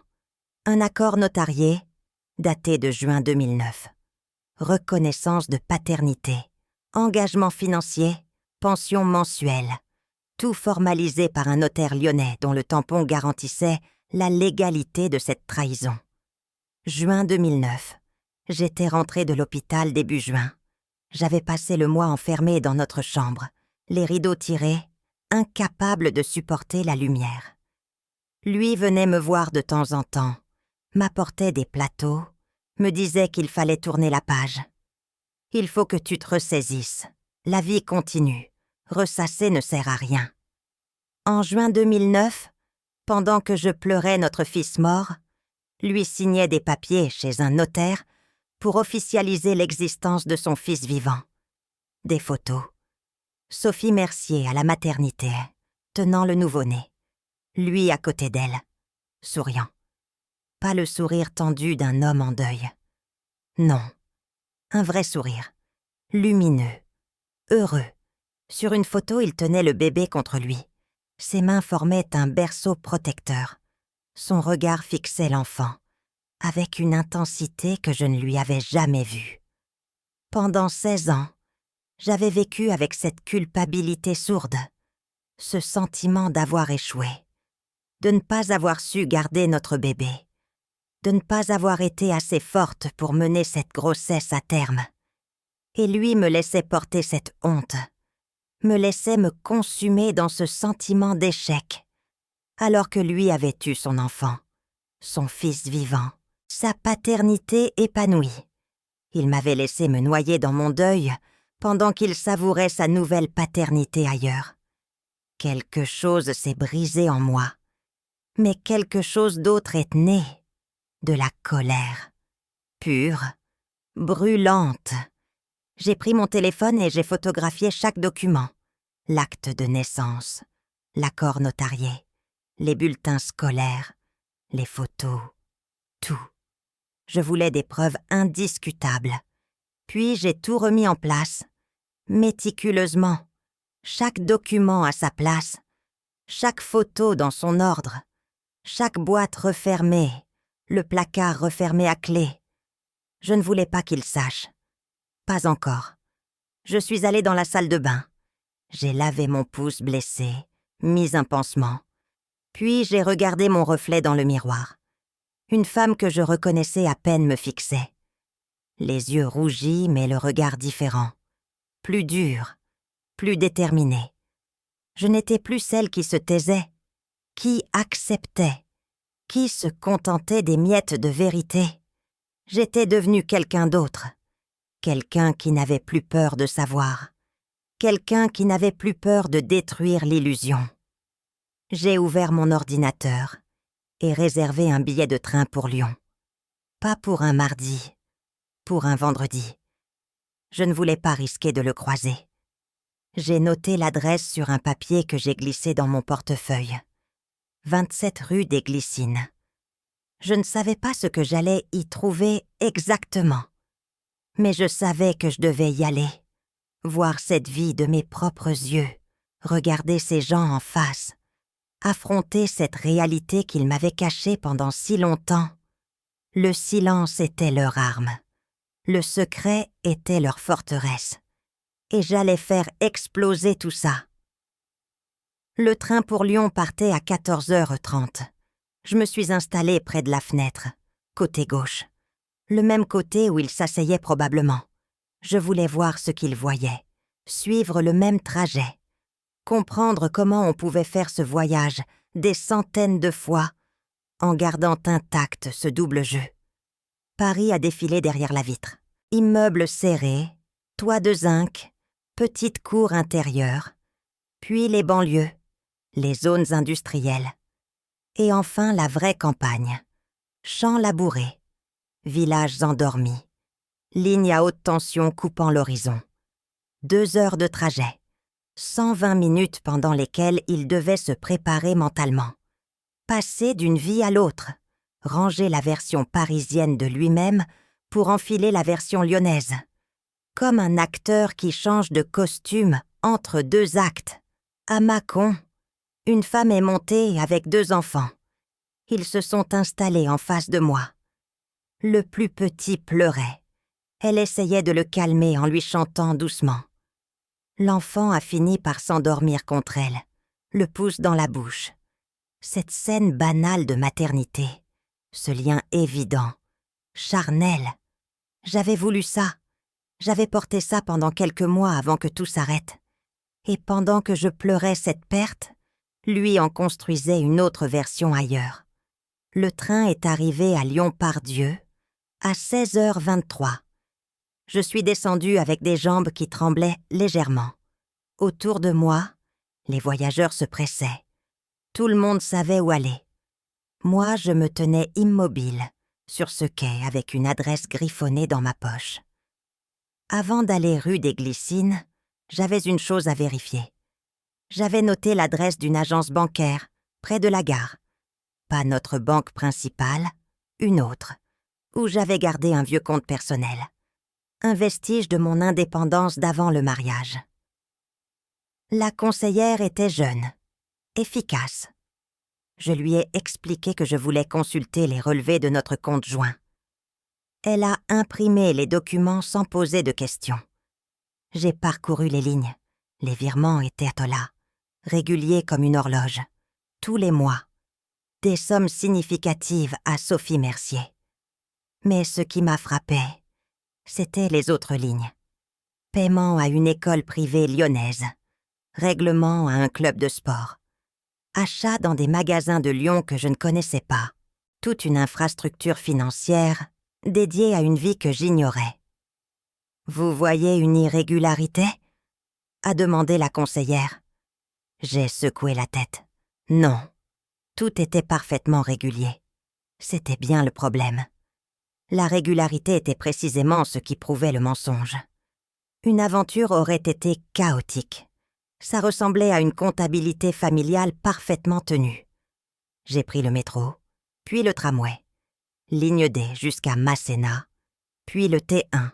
Un accord notarié, daté de juin 2009. Reconnaissance de paternité, engagement financier, pension mensuelle. Tout formalisé par un notaire lyonnais dont le tampon garantissait la légalité de cette trahison. Juin 2009. J'étais rentrée de l'hôpital début juin. J'avais passé le mois enfermée dans notre chambre, les rideaux tirés, incapable de supporter la lumière. Lui venait me voir de temps en temps, m'apportait des plateaux, me disait qu'il fallait tourner la page. Il faut que tu te ressaisisses. La vie continue. Ressasser ne sert à rien. En juin 2009, pendant que je pleurais notre fils mort, lui signait des papiers chez un notaire pour officialiser l'existence de son fils vivant. Des photos. Sophie Mercier à la maternité, tenant le nouveau-né. Lui à côté d'elle, souriant. Pas le sourire tendu d'un homme en deuil. Non, un vrai sourire, lumineux, heureux. Sur une photo, il tenait le bébé contre lui. Ses mains formaient un berceau protecteur. Son regard fixait l'enfant, avec une intensité que je ne lui avais jamais vue. Pendant 16 ans, j'avais vécu avec cette culpabilité sourde, ce sentiment d'avoir échoué, de ne pas avoir su garder notre bébé, de ne pas avoir été assez forte pour mener cette grossesse à terme. Et lui me laissait porter cette honte, me laissait me consumer dans ce sentiment d'échec, alors que lui avait eu son enfant, son fils vivant, sa paternité épanouie. Il m'avait laissé me noyer dans mon deuil pendant qu'il savourait sa nouvelle paternité ailleurs. Quelque chose s'est brisé en moi, mais quelque chose d'autre est né, de la colère, pure, brûlante. J'ai pris mon téléphone et j'ai photographié chaque document. L'acte de naissance, l'accord notarié, les bulletins scolaires, les photos, tout. Je voulais des preuves indiscutables. Puis j'ai tout remis en place, méticuleusement, chaque document à sa place, chaque photo dans son ordre, chaque boîte refermée, le placard refermé à clé. Je ne voulais pas qu'il sache. Pas encore. Je suis allée dans la salle de bain. J'ai lavé mon pouce blessé, mis un pansement. Puis j'ai regardé mon reflet dans le miroir. Une femme que je reconnaissais à peine me fixait. Les yeux rougis, mais le regard différent. Plus dur, plus déterminé. Je n'étais plus celle qui se taisait, qui acceptait, qui se contentait des miettes de vérité. J'étais devenue quelqu'un d'autre, quelqu'un qui n'avait plus peur de savoir, quelqu'un qui n'avait plus peur de détruire l'illusion. J'ai ouvert mon ordinateur et réservé un billet de train pour Lyon. Pas pour un mardi, pour un vendredi. Je ne voulais pas risquer de le croiser. J'ai noté l'adresse sur un papier que j'ai glissé dans mon portefeuille. 27 rue des Glycines. Je ne savais pas ce que j'allais y trouver exactement. Mais je savais que je devais y aller. Voir cette vie de mes propres yeux. Regarder ces gens en face. Affronter cette réalité qu'ils m'avaient cachée pendant si longtemps. Le silence était leur arme. Le secret était leur forteresse. Et j'allais faire exploser tout ça. Le train pour Lyon partait à 14h30. Je me suis installée près de la fenêtre, côté gauche. Le même côté où il s'asseyait probablement. Je voulais voir ce qu'il voyait, suivre le même trajet, comprendre comment on pouvait faire ce voyage des centaines de fois en gardant intact ce double jeu. Paris a défilé derrière la vitre. Immeubles serrés, toits de zinc, petite cour intérieure, puis les banlieues, les zones industrielles, et enfin la vraie campagne, champs labourés, villages endormis, lignes à haute tension coupant l'horizon. 2 heures de trajet, 120 minutes pendant lesquelles il devait se préparer mentalement, passer d'une vie à l'autre, ranger la version parisienne de lui-même pour enfiler la version lyonnaise, comme un acteur qui change de costume entre 2 actes. À Mâcon, une femme est montée avec 2 enfants. Ils se sont installés en face de moi. Le plus petit pleurait. Elle essayait de le calmer en lui chantant doucement. L'enfant a fini par s'endormir contre elle, le pouce dans la bouche. Cette scène banale de maternité, ce lien évident, charnel. J'avais voulu ça. J'avais porté ça pendant quelques mois avant que tout s'arrête. Et pendant que je pleurais cette perte, lui en construisait une autre version ailleurs. Le train est arrivé à Lyon-Part-Dieu à 16h23. Je suis descendue avec des jambes qui tremblaient légèrement. Autour de moi, les voyageurs se pressaient. Tout le monde savait où aller. Moi, je me tenais immobile sur ce quai avec une adresse griffonnée dans ma poche. Avant d'aller rue des Glycines, j'avais une chose à vérifier. J'avais noté l'adresse d'une agence bancaire, près de la gare. Pas notre banque principale, une autre, où j'avais gardé un vieux compte personnel. Un vestige de mon indépendance d'avant le mariage. La conseillère était jeune, efficace. Je lui ai expliqué que je voulais consulter les relevés de notre compte joint. Elle a imprimé les documents sans poser de questions. J'ai parcouru les lignes. Les virements étaient là, réguliers comme une horloge, tous les mois. Des sommes significatives à Sophie Mercier. Mais ce qui m'a frappé, c'étaient les autres lignes. Paiement à une école privée lyonnaise. Règlement à un club de sport. Achat dans des magasins de Lyon que je ne connaissais pas. Toute une infrastructure financière dédiée à une vie que j'ignorais. « Vous voyez une irrégularité ?» a demandé la conseillère. J'ai secoué la tête. Non, tout était parfaitement régulier. C'était bien le problème. La régularité était précisément ce qui prouvait le mensonge. Une aventure aurait été chaotique. Ça ressemblait à une comptabilité familiale parfaitement tenue. J'ai pris le métro, puis le tramway, ligne D jusqu'à Masséna, puis le T1.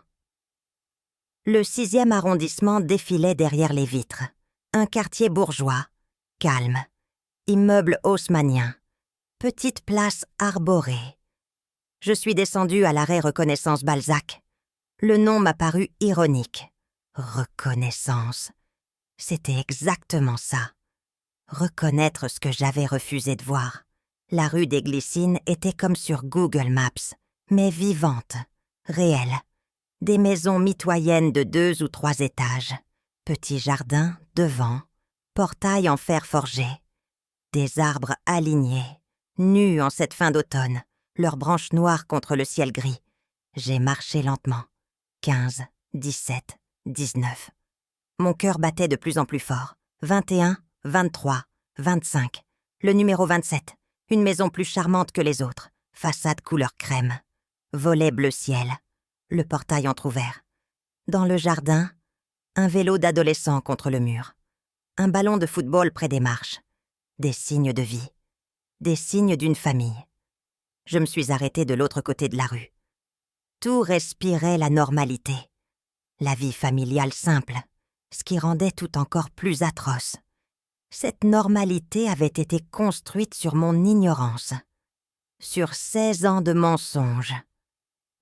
Le 6e arrondissement défilait derrière les vitres, un quartier bourgeois, calme, immeuble haussmannien, petite place arborée. Je suis descendue à l'arrêt Reconnaissance Balzac. Le nom m'a paru ironique. Reconnaissance. C'était exactement ça. Reconnaître ce que j'avais refusé de voir. La rue des Glycines était comme sur Google Maps, mais vivante, réelle. Des maisons mitoyennes de 2 ou 3 étages. Petit jardin devant, portail en fer forgé. Des arbres alignés, nus en cette fin d'automne, leurs branches noires contre le ciel gris. J'ai marché lentement. 15, 17, 19. Mon cœur battait de plus en plus fort. 21, 23, 25. Le numéro 27. Une maison plus charmante que les autres. Façade couleur crème. Volet bleu ciel. Le portail entrouvert. Dans le jardin, un vélo d'adolescent contre le mur. Un ballon de football près des marches. Des signes de vie. Des signes d'une famille. Je me suis arrêtée de l'autre côté de la rue. Tout respirait la normalité. La vie familiale simple, ce qui rendait tout encore plus atroce. Cette normalité avait été construite sur mon ignorance. Sur 16 ans de mensonges.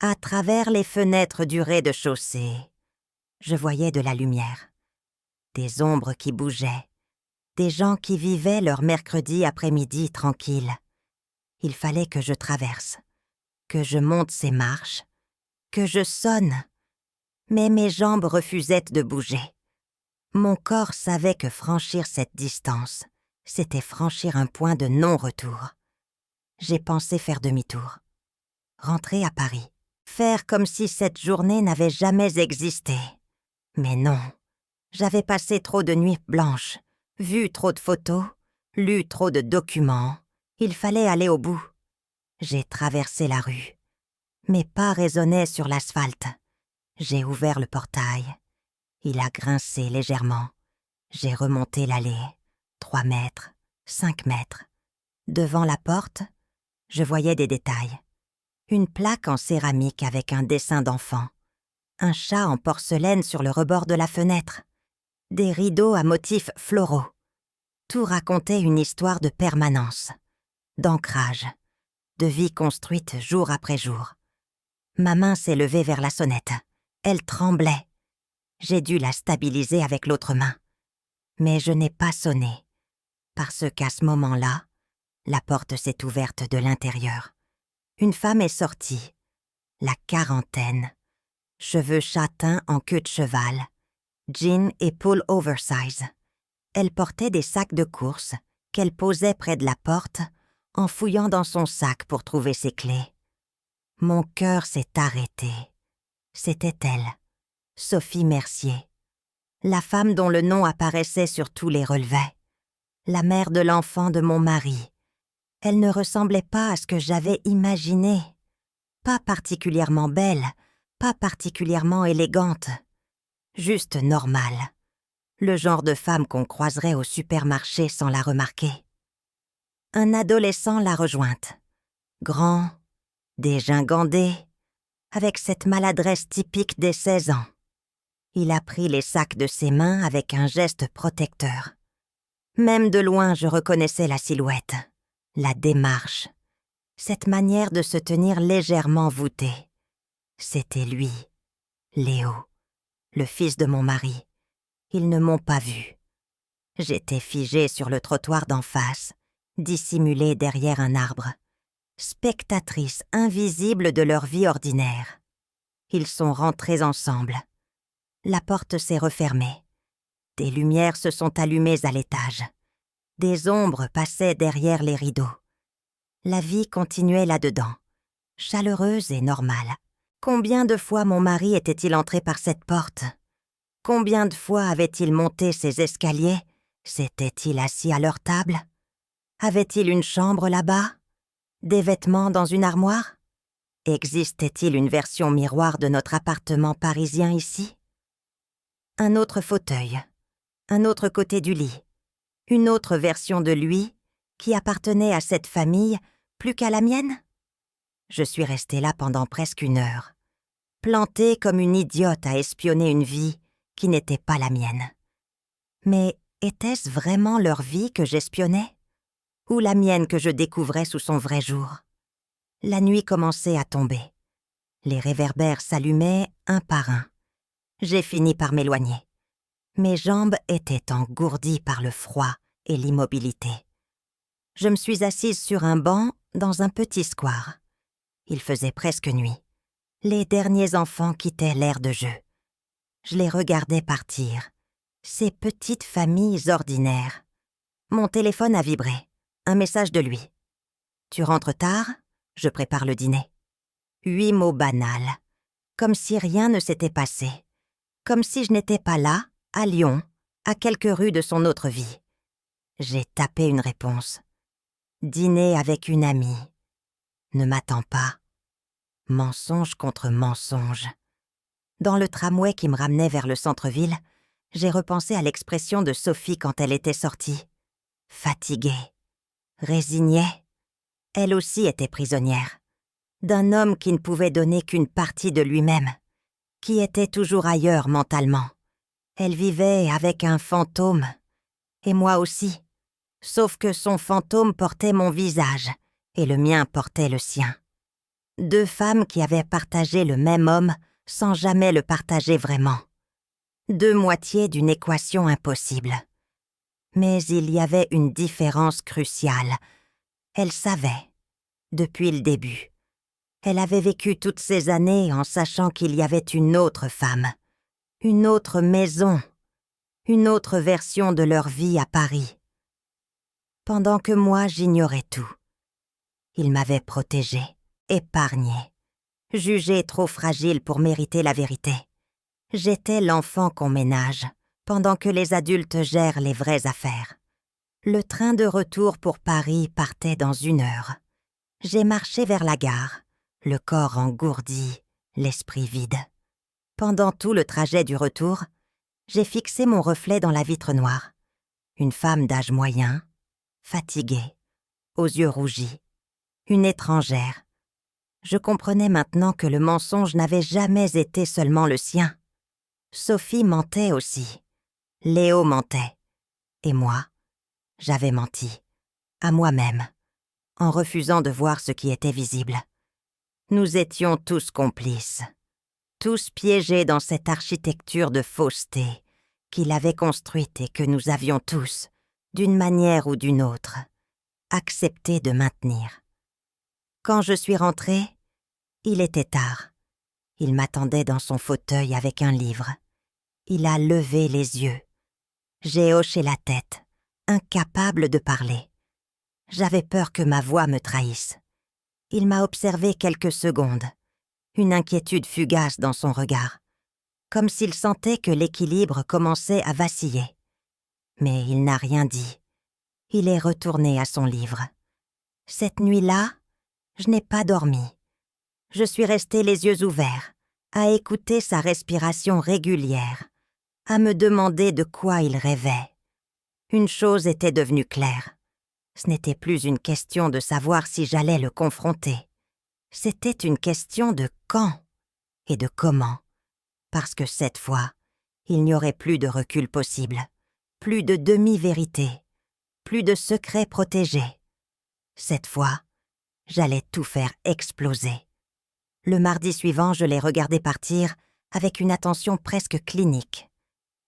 À travers les fenêtres du rez-de-chaussée, je voyais de la lumière. Des ombres qui bougeaient. Des gens qui vivaient leur mercredi après-midi tranquille. Il fallait que je traverse, que je monte ces marches, que je sonne. Mais mes jambes refusaient de bouger. Mon corps savait que franchir cette distance, c'était franchir un point de non-retour. J'ai pensé faire demi-tour. Rentrer à Paris. Faire comme si cette journée n'avait jamais existé. Mais non. J'avais passé trop de nuits blanches, vu trop de photos, lu trop de documents. Il fallait aller au bout. J'ai traversé la rue. Mes pas résonnaient sur l'asphalte. J'ai ouvert le portail. Il a grincé légèrement. J'ai remonté l'allée. 3 mètres, 5 mètres. Devant la porte, je voyais des détails. Une plaque en céramique avec un dessin d'enfant. Un chat en porcelaine sur le rebord de la fenêtre. Des rideaux à motifs floraux. Tout racontait une histoire de permanence, d'ancrage, de vie construite jour après jour. Ma main s'est levée vers la sonnette. Elle tremblait. J'ai dû la stabiliser avec l'autre main. Mais je n'ai pas sonné, parce qu'à ce moment-là, la porte s'est ouverte de l'intérieur. Une femme est sortie, la quarantaine, cheveux châtains en queue de cheval, jean et pull oversize. Elle portait des sacs de course qu'elle posait près de la porte en fouillant dans son sac pour trouver ses clés. Mon cœur s'est arrêté. C'était elle, Sophie Mercier, la femme dont le nom apparaissait sur tous les relevés, la mère de l'enfant de mon mari. Elle ne ressemblait pas à ce que j'avais imaginé. Pas particulièrement belle, pas particulièrement élégante. Juste normale. Le genre de femme qu'on croiserait au supermarché sans la remarquer. Un adolescent l'a rejointe. Grand, dégingandé, avec cette maladresse typique des 16 ans. Il a pris les sacs de ses mains avec un geste protecteur. Même de loin, je reconnaissais la silhouette. La démarche, cette manière de se tenir légèrement voûté. C'était lui, Léo, le fils de mon mari. Ils ne m'ont pas vu. J'étais figée sur le trottoir d'en face, dissimulée derrière un arbre, spectatrice invisible de leur vie ordinaire. Ils sont rentrés ensemble. La porte s'est refermée. Des lumières se sont allumées à l'étage. Des ombres passaient derrière les rideaux. La vie continuait là-dedans, chaleureuse et normale. Combien de fois mon mari était-il entré par cette porte? Combien de fois avait-il monté ces escaliers? S'était-il assis à leur table? Avait-il une chambre là-bas? Des vêtements dans une armoire? Existait-il une version miroir de notre appartement parisien ici? Un autre fauteuil, un autre côté du lit. Une autre version de lui qui appartenait à cette famille plus qu'à la mienne? Je suis restée là pendant presque 1 heure, plantée comme une idiote à espionner une vie qui n'était pas la mienne. Mais était-ce vraiment leur vie que j'espionnais? ou la mienne que je découvrais sous son vrai jour. La nuit commençait à tomber. Les réverbères s'allumaient un par un. J'ai fini par m'éloigner. Mes jambes étaient engourdies par le froid et l'immobilité. Je me suis assise sur un banc dans un petit square. Il faisait presque nuit. Les derniers enfants quittaient l'aire de jeu. Je les regardais partir. Ces petites familles ordinaires. Mon téléphone a vibré. Un message de lui. « Tu rentres tard ? Je prépare le dîner. » 8 mots banals. Comme si rien ne s'était passé. Comme si je n'étais pas là, à Lyon, à quelques rues de son autre vie. J'ai tapé une réponse. Dîner avec une amie. Ne m'attends pas. Mensonge contre mensonge. Dans le tramway qui me ramenait vers le centre-ville, j'ai repensé à l'expression de Sophie quand elle était sortie. Fatiguée. Résignée. Elle aussi était prisonnière. D'un homme qui ne pouvait donner qu'une partie de lui-même. Qui était toujours ailleurs mentalement. Elle vivait avec un fantôme. Et moi aussi. Sauf que son fantôme portait mon visage et le mien portait le sien. 2 femmes qui avaient partagé le même homme sans jamais le partager vraiment. 2 moitiés d'une équation impossible. Mais il y avait une différence cruciale. Elle savait, depuis le début. Elle avait vécu toutes ces années en sachant qu'il y avait une autre femme, une autre maison, une autre version de leur vie à Paris. Pendant que moi, j'ignorais tout. Il m'avait protégée, épargnée, jugée trop fragile pour mériter la vérité. J'étais l'enfant qu'on ménage, pendant que les adultes gèrent les vraies affaires. Le train de retour pour Paris partait dans 1 heure. J'ai marché vers la gare, le corps engourdi, l'esprit vide. Pendant tout le trajet du retour, j'ai fixé mon reflet dans la vitre noire. Une femme d'âge moyen, fatiguée, aux yeux rougis, une étrangère. Je comprenais maintenant que le mensonge n'avait jamais été seulement le sien. Sophie mentait aussi. Léo mentait. Et moi, j'avais menti. À moi-même. En refusant de voir ce qui était visible. Nous étions tous complices. Tous piégés dans cette architecture de fausseté qu'il avait construite et que nous avions tous, d'une manière ou d'une autre, accepté de maintenir. Quand je suis rentrée, il était tard. Il m'attendait dans son fauteuil avec un livre. Il a levé les yeux. J'ai hoché la tête, incapable de parler. J'avais peur que ma voix me trahisse. Il m'a observé quelques secondes, une inquiétude fugace dans son regard, comme s'il sentait que l'équilibre commençait à vaciller. Mais il n'a rien dit. Il est retourné à son livre. Cette nuit-là, je n'ai pas dormi. Je suis restée les yeux ouverts, à écouter sa respiration régulière, à me demander de quoi il rêvait. Une chose était devenue claire. Ce n'était plus une question de savoir si j'allais le confronter. C'était une question de quand et de comment. Parce que cette fois, il n'y aurait plus de recul possible, plus de demi-vérité, plus de secrets protégés. Cette fois, j'allais tout faire exploser. Le mardi suivant, je l'ai regardé partir avec une attention presque clinique.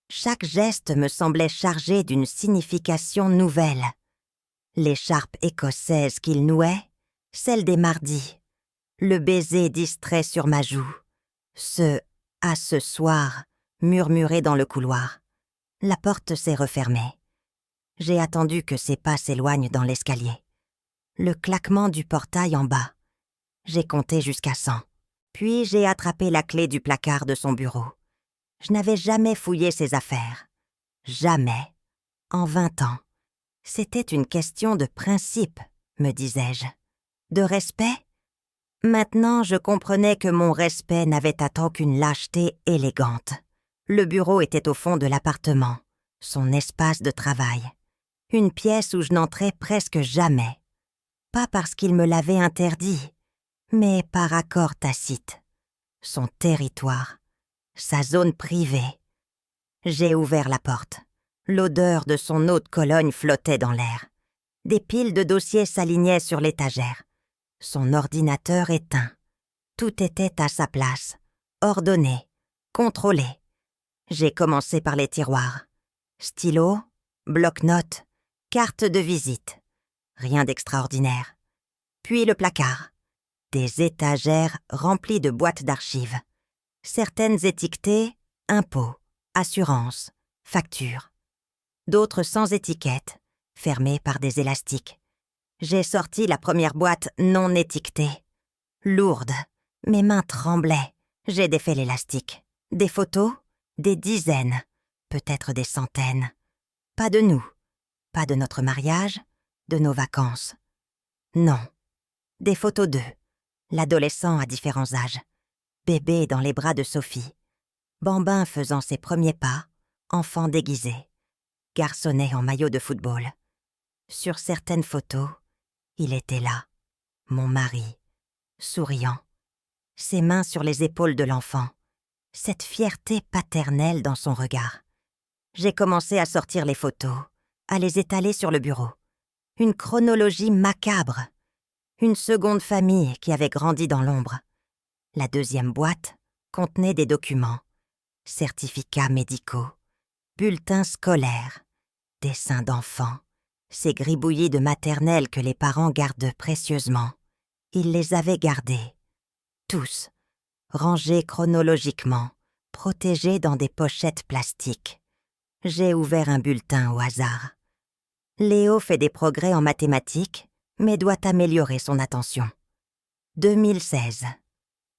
Chaque geste me semblait chargé d'une signification nouvelle. L'écharpe écossaise qu'il nouait, celle des mardis, le baiser distrait sur ma joue, ce « à ce soir » murmuré dans le couloir. La porte s'est refermée. J'ai attendu que ses pas s'éloignent dans l'escalier. Le claquement du portail en bas. J'ai compté jusqu'à 100. Puis j'ai attrapé la clé du placard de son bureau. Je n'avais jamais fouillé ses affaires. Jamais. En 20 ans. C'était une question de principe, me disais-je. De respect ? Maintenant, je comprenais que mon respect n'avait atteint qu'une lâcheté élégante. Le bureau était au fond de l'appartement, son espace de travail. Une pièce où je n'entrais presque jamais. Pas parce qu'il me l'avait interdit, mais par accord tacite. Son territoire, sa zone privée. J'ai ouvert la porte. L'odeur de son eau de Cologne flottait dans l'air. Des piles de dossiers s'alignaient sur l'étagère. Son ordinateur éteint. Tout était à sa place, ordonné, contrôlé. J'ai commencé par les tiroirs. Stylo, bloc-notes, carte de visite. Rien d'extraordinaire. Puis le placard. Des étagères remplies de boîtes d'archives. Certaines étiquetées impôts, assurances, factures. D'autres sans étiquette, fermées par des élastiques. J'ai sorti la première boîte non étiquetée. Lourde, mes mains tremblaient. J'ai défait l'élastique. Des photos, des dizaines, peut-être des centaines. Pas de nous, pas de notre mariage, de nos vacances. Non, des photos d'eux, l'adolescent à différents âges, bébé dans les bras de Sophie, bambin faisant ses premiers pas, enfant déguisé, garçonnet en maillot de football. Sur certaines photos, il était là, mon mari, souriant, ses mains sur les épaules de l'enfant, cette fierté paternelle dans son regard. J'ai commencé à sortir les photos, à les étaler sur le bureau. Une chronologie macabre. Une seconde famille qui avait grandi dans l'ombre. La deuxième boîte contenait des documents, certificats médicaux, bulletins scolaires, dessins d'enfants, ces gribouillis de maternelle que les parents gardent précieusement. Ils les avaient gardés, tous, rangés chronologiquement, protégés dans des pochettes plastiques. J'ai ouvert un bulletin au hasard. Léo fait des progrès en mathématiques, mais doit améliorer son attention. 2016.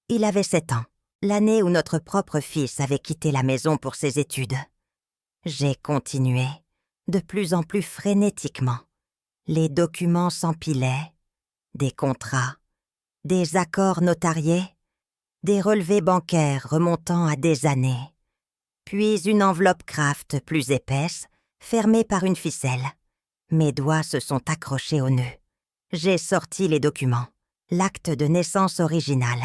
Il avait 7 ans, l'année où notre propre fils avait quitté la maison pour ses études. J'ai continué, de plus en plus frénétiquement. Les documents s'empilaient, des contrats, des accords notariés, des relevés bancaires remontant à des années, puis une enveloppe Kraft plus épaisse, fermée par une ficelle. Mes doigts se sont accrochés au nœud. J'ai sorti les documents, l'acte de naissance original,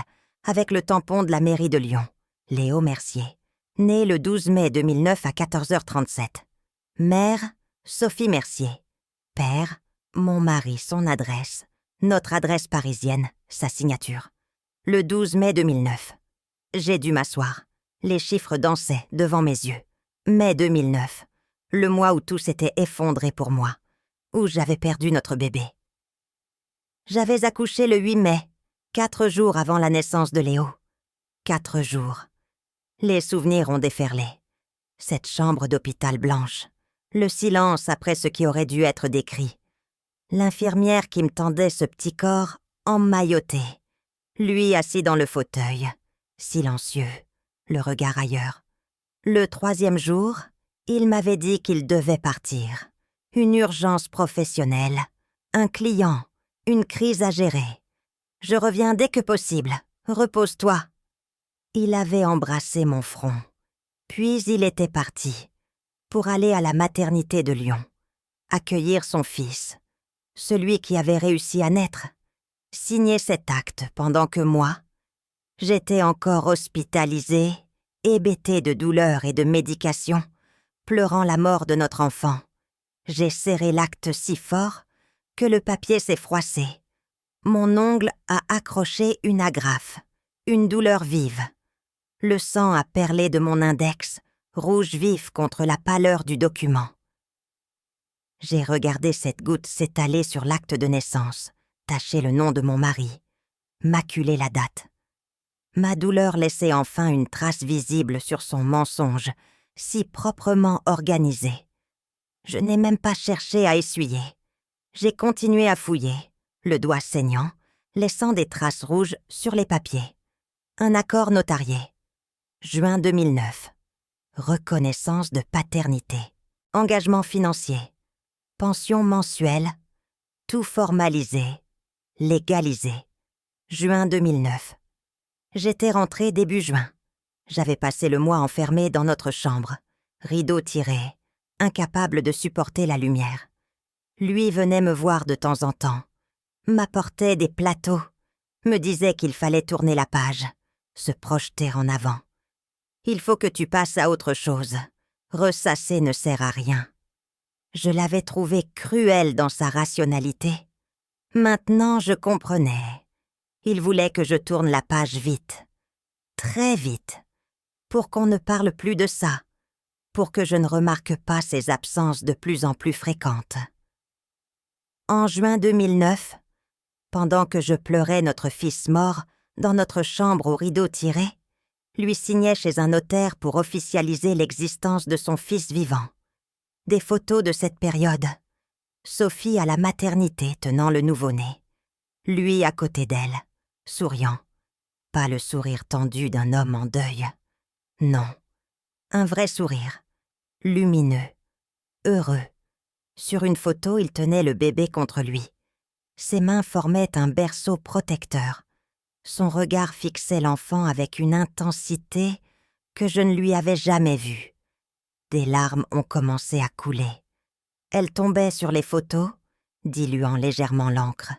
avec le tampon de la mairie de Lyon, Léo Mercier, né le 12 mai 2009 à 14h37. Mère, Sophie Mercier. Père, mon mari, son adresse, notre adresse parisienne, sa signature. Le 12 mai 2009. J'ai dû m'asseoir. Les chiffres dansaient devant mes yeux. Mai 2009, le mois où tout s'était effondré pour moi, où j'avais perdu notre bébé. J'avais accouché le 8 mai, 4 jours avant la naissance de Léo. 4 jours. Les souvenirs ont déferlé. Cette chambre d'hôpital blanche. Le silence après ce qui aurait dû être des cris. L'infirmière qui me tendait ce petit corps emmailloté. Lui assis dans le fauteuil, silencieux, le regard ailleurs. Le 3e jour, il m'avait dit qu'il devait partir. Une urgence professionnelle, un client, une crise à gérer. Je reviens dès que possible. Repose-toi. Il avait embrassé mon front. Puis il était parti pour aller à la maternité de Lyon, accueillir son fils, celui qui avait réussi à naître, signer cet acte pendant que moi, j'étais encore hospitalisée, hébétée de douleur et de médication, pleurant la mort de notre enfant. J'ai serré l'acte si fort que le papier s'est froissé. Mon ongle a accroché une agrafe, une douleur vive. Le sang a perlé de mon index, rouge vif contre la pâleur du document. J'ai regardé cette goutte s'étaler sur l'acte de naissance, tacher le nom de mon mari, maculer la date. Ma douleur laissait enfin une trace visible sur son mensonge, si proprement organisé. Je n'ai même pas cherché à essuyer. J'ai continué à fouiller, le doigt saignant, laissant des traces rouges sur les papiers. Un accord notarié. Juin 2009. Reconnaissance de paternité. Engagement financier. Pension mensuelle. Tout formalisé. Légalisé. Juin 2009. J'étais rentrée début juin. J'avais passé le mois enfermée dans notre chambre, rideau tiré, incapable de supporter la lumière. Lui venait me voir de temps en temps, m'apportait des plateaux, me disait qu'il fallait tourner la page, se projeter en avant. Il faut que tu passes à autre chose. Ressasser ne sert à rien. Je l'avais trouvé cruel dans sa rationalité. Maintenant, je comprenais. Il voulait que je tourne la page vite, très vite, pour qu'on ne parle plus de ça, pour que je ne remarque pas ses absences de plus en plus fréquentes. En juin 2009, pendant que je pleurais notre fils mort dans notre chambre au rideau tiré, lui signait chez un notaire pour officialiser l'existence de son fils vivant. Des photos de cette période. Sophie à la maternité tenant le nouveau-né. Lui à côté d'elle, souriant. Pas le sourire tendu d'un homme en deuil. Non, un vrai sourire. Lumineux. Heureux. Sur une photo, il tenait le bébé contre lui. Ses mains formaient un berceau protecteur. Son regard fixait l'enfant avec une intensité que je ne lui avais jamais vue. Des larmes ont commencé à couler. Elles tombaient sur les photos, diluant légèrement l'encre,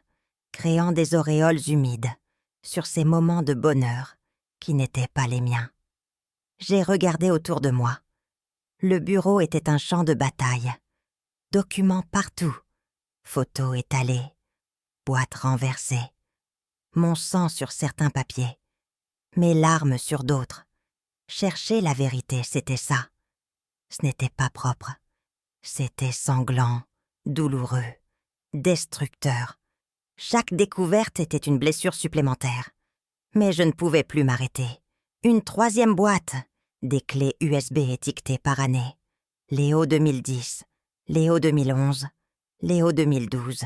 créant des auréoles humides sur ces moments de bonheur qui n'étaient pas les miens. J'ai regardé autour de moi. Le bureau était un champ de bataille. Documents partout, photos étalées, boîtes renversées, mon sang sur certains papiers, mes larmes sur d'autres. Chercher la vérité, c'était ça. Ce n'était pas propre. C'était sanglant, douloureux, destructeur. Chaque découverte était une blessure supplémentaire. Mais je ne pouvais plus m'arrêter. Une troisième boîte, des clés USB étiquetées par année. Léo 2010, Léo 2011, Léo 2012,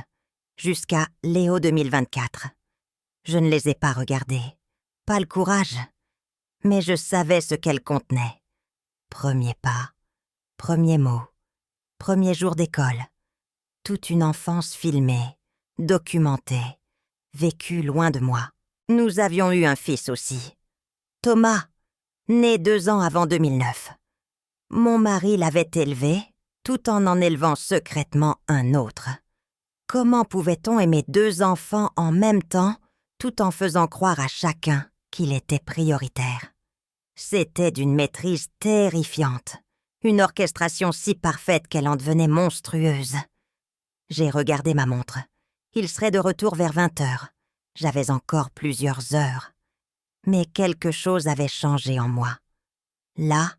jusqu'à Léo 2024. Je ne les ai pas regardées. Pas le courage. Mais je savais ce qu'elles contenaient. Premier pas, premier mot, premier jour d'école. Toute une enfance filmée, documentée, vécue loin de moi. Nous avions eu un fils aussi. Thomas, né 2 ans avant 2009. Mon mari l'avait élevé, tout en élevant secrètement un autre. Comment pouvait-on aimer 2 enfants en même temps, tout en faisant croire à chacun qu'il était prioritaire? C'était d'une maîtrise terrifiante, une orchestration si parfaite qu'elle en devenait monstrueuse. J'ai regardé ma montre. Il serait de retour vers 20h. J'avais encore plusieurs heures. Mais quelque chose avait changé en moi. Là,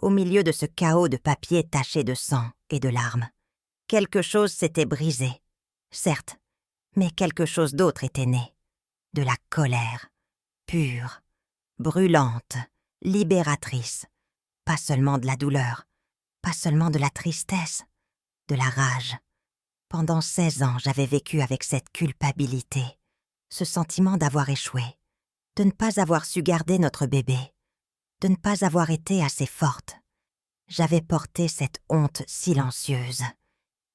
au milieu de ce chaos de papier taché de sang et de larmes, quelque chose s'était brisé. Certes, mais quelque chose d'autre était né. De la colère, pure, brûlante, libératrice. Pas seulement de la douleur, pas seulement de la tristesse, de la rage. Pendant 16 ans, j'avais vécu avec cette culpabilité, ce sentiment d'avoir échoué, de ne pas avoir su garder notre bébé, de ne pas avoir été assez forte. J'avais porté cette honte silencieuse,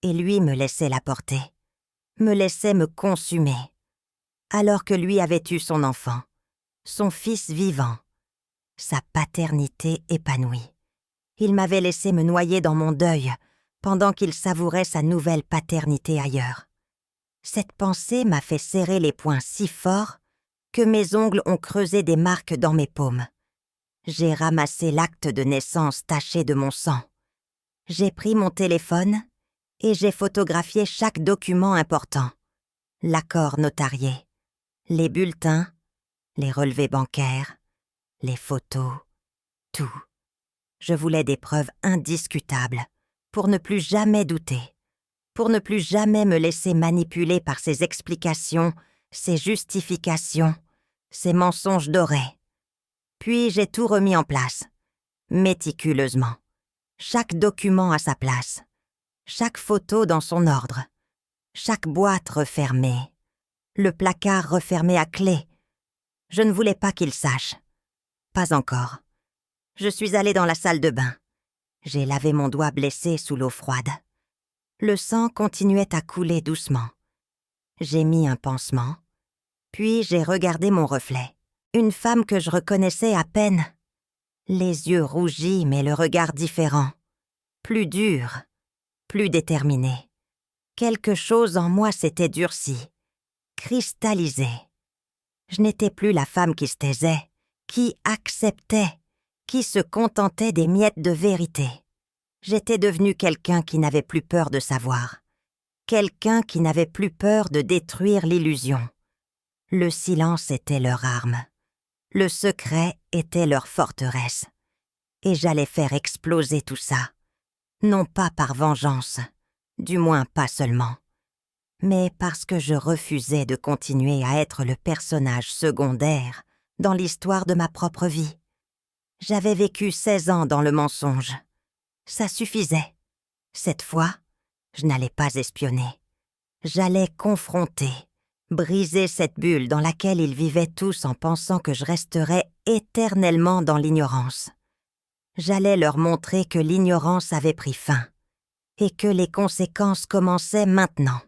et lui me laissait la porter, me laissait me consumer, alors que lui avait eu son enfant, son fils vivant, sa paternité épanouie. Il m'avait laissé me noyer dans mon deuil, pendant qu'il savourait sa nouvelle paternité ailleurs. Cette pensée m'a fait serrer les poings si fort que mes ongles ont creusé des marques dans mes paumes. J'ai ramassé l'acte de naissance taché de mon sang. J'ai pris mon téléphone et j'ai photographié chaque document important. L'accord notarié, les bulletins, les relevés bancaires, les photos, tout. Je voulais des preuves indiscutables pour ne plus jamais douter, pour ne plus jamais me laisser manipuler par ces explications, ces justifications, ces mensonges dorés. Puis j'ai tout remis en place, méticuleusement. Chaque document à sa place, chaque photo dans son ordre, chaque boîte refermée, le placard refermé à clé. Je ne voulais pas qu'il sache. Pas encore. Je suis allée dans la salle de bain. J'ai lavé mon doigt blessé sous l'eau froide. Le sang continuait à couler doucement. J'ai mis un pansement, puis j'ai regardé mon reflet. Une femme que je reconnaissais à peine. Les yeux rougis, mais le regard différent. Plus dur, plus déterminé. Quelque chose en moi s'était durci, cristallisé. Je n'étais plus la femme qui se taisait, qui acceptait, qui se contentait des miettes de vérité. J'étais devenue quelqu'un qui n'avait plus peur de savoir, quelqu'un qui n'avait plus peur de détruire l'illusion. Le silence était leur arme, le secret était leur forteresse, et j'allais faire exploser tout ça, non pas par vengeance, du moins pas seulement, mais parce que je refusais de continuer à être le personnage secondaire dans l'histoire de ma propre vie. J'avais vécu 16 ans dans le mensonge. Ça suffisait. Cette fois, je n'allais pas espionner. J'allais confronter, briser cette bulle dans laquelle ils vivaient tous en pensant que je resterais éternellement dans l'ignorance. J'allais leur montrer que l'ignorance avait pris fin et que les conséquences commençaient maintenant.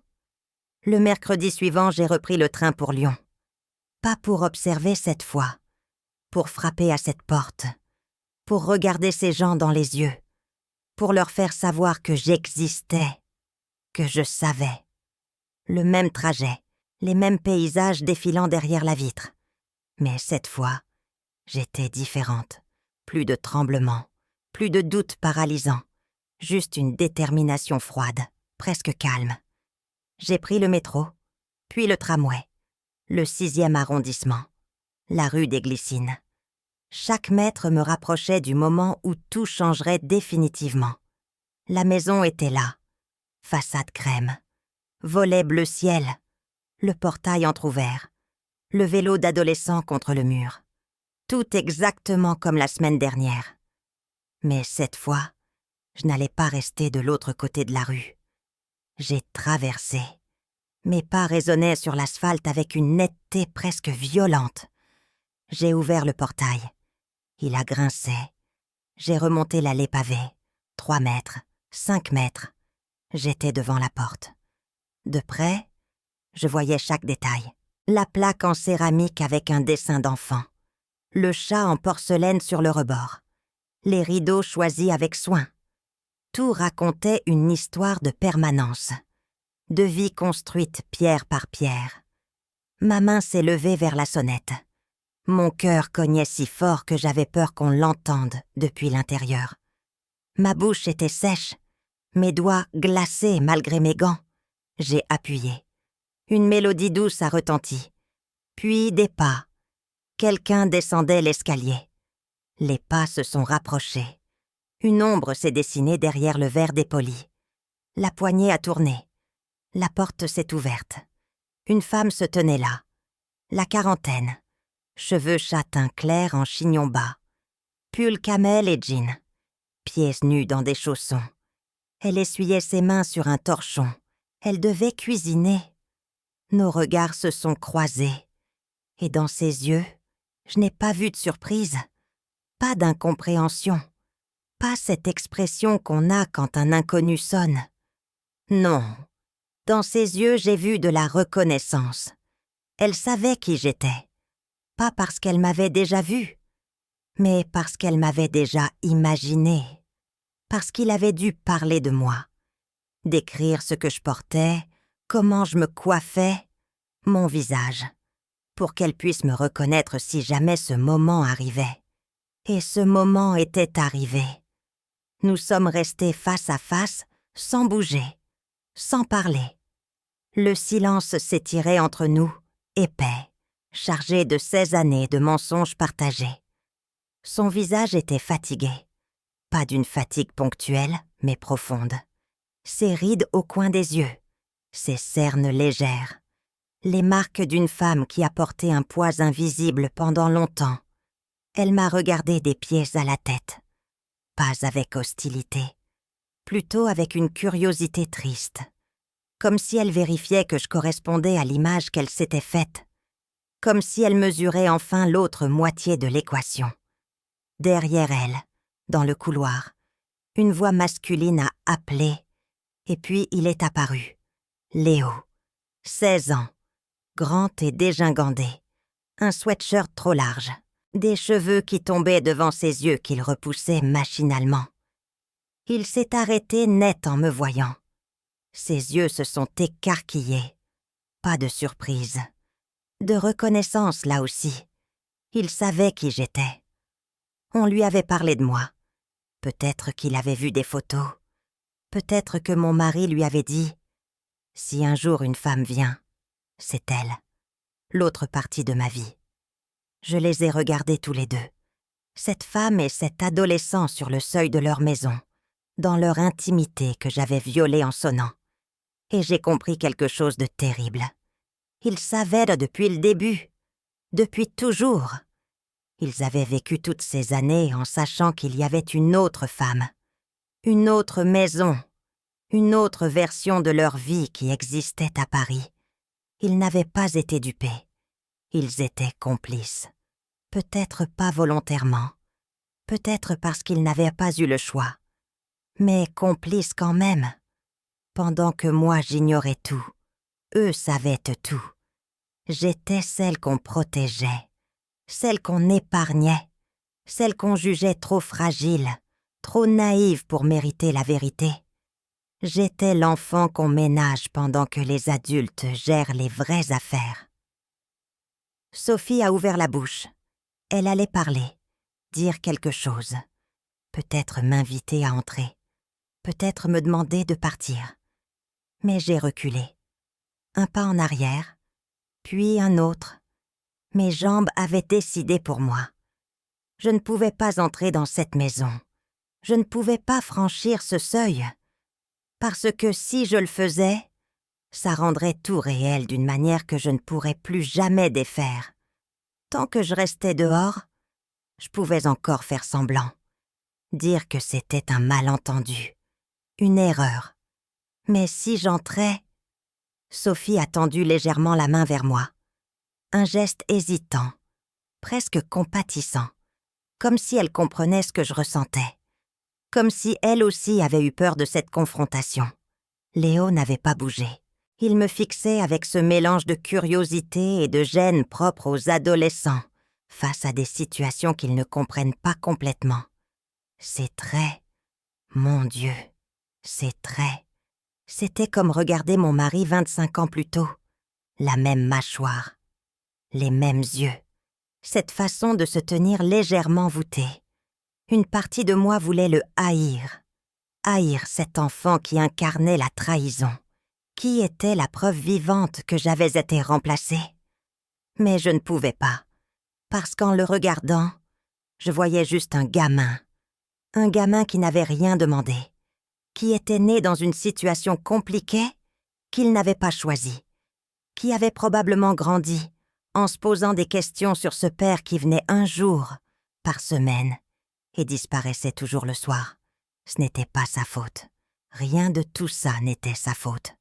Le mercredi suivant, j'ai repris le train pour Lyon. Pas pour observer cette fois, pour frapper à cette porte, pour regarder ces gens dans les yeux, pour leur faire savoir que j'existais, que je savais. Le même trajet, les mêmes paysages défilant derrière la vitre. Mais cette fois, j'étais différente. Plus de tremblements, plus de doutes paralysants, juste une détermination froide, presque calme. J'ai pris le métro, puis le tramway, le 6e arrondissement, la rue des Glycines. Chaque mètre me rapprochait du moment où tout changerait définitivement. La maison était là, façade crème, volet bleu ciel, le portail entr'ouvert, le vélo d'adolescent contre le mur. Tout exactement comme la semaine dernière. Mais cette fois, je n'allais pas rester de l'autre côté de la rue. J'ai traversé. Mes pas résonnaient sur l'asphalte avec une netteté presque violente. J'ai ouvert le portail. Il a grincé. J'ai remonté l'allée pavée. 3 mètres, 5 mètres. J'étais devant la porte. De près, je voyais chaque détail. La plaque en céramique avec un dessin d'enfant. Le chat en porcelaine sur le rebord. Les rideaux choisis avec soin. Tout racontait une histoire de permanence, de vie construite pierre par pierre. Ma main s'est levée vers la sonnette. Mon cœur cognait si fort que j'avais peur qu'on l'entende depuis l'intérieur. Ma bouche était sèche, mes doigts glacés malgré mes gants. J'ai appuyé. Une mélodie douce a retenti. Puis des pas. Quelqu'un descendait l'escalier. Les pas se sont rapprochés. Une ombre s'est dessinée derrière le verre dépoli. La poignée a tourné. La porte s'est ouverte. Une femme se tenait là. La quarantaine. Cheveux châtain clair en chignon bas. Pull camel et jean. Pieds nus dans des chaussons. Elle essuyait ses mains sur un torchon. Elle devait cuisiner. Nos regards se sont croisés. Et dans ses yeux, je n'ai pas vu de surprise. Pas d'incompréhension. Pas cette expression qu'on a quand un inconnu sonne. Non. Dans ses yeux, j'ai vu de la reconnaissance. Elle savait qui j'étais. Pas parce qu'elle m'avait déjà vu, mais parce qu'elle m'avait déjà imaginé. Parce qu'il avait dû parler de moi. Décrire ce que je portais, comment je me coiffais, mon visage. Pour qu'elle puisse me reconnaître si jamais ce moment arrivait. Et ce moment était arrivé. Nous sommes restés face à face, sans bouger, sans parler. Le silence s'étirait entre nous, épais, chargé de 16 années de mensonges partagés. Son visage était fatigué. Pas d'une fatigue ponctuelle, mais profonde. Ses rides au coin des yeux, ses cernes légères. Les marques d'une femme qui a porté un poids invisible pendant longtemps. Elle m'a regardé des pieds à la tête. Pas avec hostilité, plutôt avec une curiosité triste. Comme si elle vérifiait que je correspondais à l'image qu'elle s'était faite. Comme si elle mesurait enfin l'autre moitié de l'équation. Derrière elle, dans le couloir, une voix masculine a appelé, et puis il est apparu. Léo, 16 ans, grand et dégingandé, un sweatshirt trop large, des cheveux qui tombaient devant ses yeux qu'il repoussait machinalement. Il s'est arrêté net en me voyant. Ses yeux se sont écarquillés. Pas de surprise. De reconnaissance là aussi. Il savait qui j'étais. On lui avait parlé de moi. Peut-être qu'il avait vu des photos. Peut-être que mon mari lui avait dit « Si un jour une femme vient, c'est elle, l'autre partie de ma vie. » Je les ai regardés tous les deux, cette femme et cet adolescent sur le seuil de leur maison, dans leur intimité que j'avais violée en sonnant. Et j'ai compris quelque chose de terrible. Ils savaient depuis le début, depuis toujours. Ils avaient vécu toutes ces années en sachant qu'il y avait une autre femme, une autre maison, une autre version de leur vie qui existait à Paris. Ils n'avaient pas été dupés. Ils étaient complices. Peut-être pas volontairement, peut-être parce qu'ils n'avaient pas eu le choix, mais complices quand même. Pendant que moi j'ignorais tout, eux savaient tout. J'étais celle qu'on protégeait, celle qu'on épargnait, celle qu'on jugeait trop fragile, trop naïve pour mériter la vérité. J'étais l'enfant qu'on ménage pendant que les adultes gèrent les vraies affaires. Sophie a ouvert la bouche. Elle allait parler, dire quelque chose, peut-être m'inviter à entrer, peut-être me demander de partir. Mais j'ai reculé. Un pas en arrière, puis un autre. Mes jambes avaient décidé pour moi. Je ne pouvais pas entrer dans cette maison. Je ne pouvais pas franchir ce seuil. Parce que si je le faisais, ça rendrait tout réel d'une manière que je ne pourrais plus jamais défaire. Tant que je restais dehors, je pouvais encore faire semblant. Dire que c'était un malentendu, une erreur. Mais si j'entrais... Sophie a tendu légèrement la main vers moi. Un geste hésitant, presque compatissant, comme si elle comprenait ce que je ressentais, comme si elle aussi avait eu peur de cette confrontation. Léo n'avait pas bougé. Il me fixait avec ce mélange de curiosité et de gêne propre aux adolescents, face à des situations qu'ils ne comprennent pas complètement. Ces traits, mon Dieu, ces traits. C'était comme regarder mon mari 25 ans plus tôt. La même mâchoire, les mêmes yeux, cette façon de se tenir légèrement voûté. Une partie de moi voulait le haïr. Haïr cet enfant qui incarnait la trahison, qui était la preuve vivante que j'avais été remplacée. Mais je ne pouvais pas, parce qu'en le regardant, je voyais juste un gamin qui n'avait rien demandé, qui était né dans une situation compliquée qu'il n'avait pas choisie, qui avait probablement grandi en se posant des questions sur ce père qui venait un jour, par semaine, et disparaissait toujours le soir. Ce n'était pas sa faute. Rien de tout ça n'était sa faute.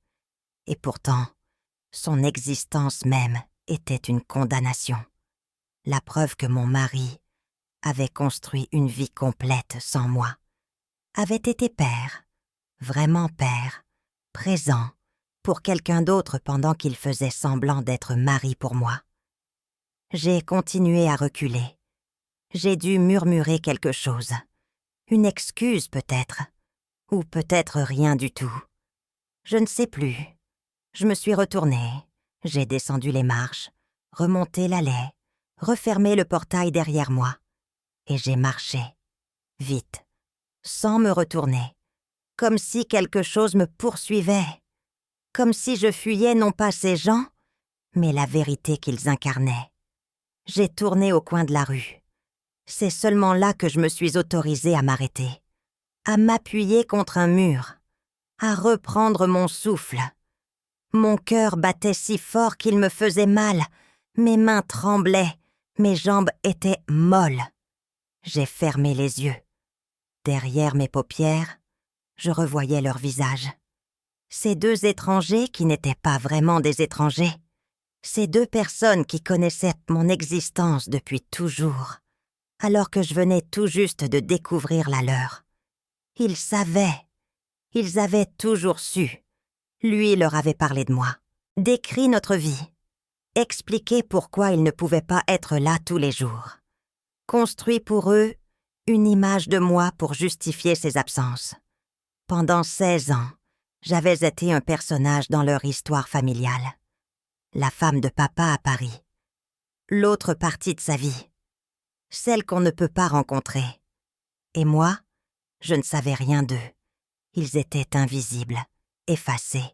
Et pourtant, son existence même était une condamnation. La preuve que mon mari avait construit une vie complète sans moi, avait été père, vraiment père, présent pour quelqu'un d'autre pendant qu'il faisait semblant d'être mari pour moi. J'ai continué à reculer. J'ai dû murmurer quelque chose. Une excuse peut-être, ou peut-être rien du tout. Je ne sais plus. Je me suis retournée, j'ai descendu les marches, remonté l'allée, refermé le portail derrière moi, et j'ai marché, vite, sans me retourner, comme si quelque chose me poursuivait, comme si je fuyais non pas ces gens, mais la vérité qu'ils incarnaient. J'ai tourné au coin de la rue. C'est seulement là que je me suis autorisée à m'arrêter, à m'appuyer contre un mur, à reprendre mon souffle. Mon cœur battait si fort qu'il me faisait mal, mes mains tremblaient, mes jambes étaient molles. J'ai fermé les yeux. Derrière mes paupières, je revoyais leurs visages. Ces deux étrangers qui n'étaient pas vraiment des étrangers. Ces deux personnes qui connaissaient mon existence depuis toujours, alors que je venais tout juste de découvrir la leur. Ils savaient. Ils avaient toujours su. Lui leur avait parlé de moi, décrit notre vie, expliqué pourquoi ils ne pouvaient pas être là tous les jours. Construit pour eux une image de moi pour justifier ses absences. Pendant 16 ans, j'avais été un personnage dans leur histoire familiale. La femme de papa à Paris. L'autre partie de sa vie. Celle qu'on ne peut pas rencontrer. Et moi, Je ne savais rien d'eux. Ils étaient invisibles, effacés,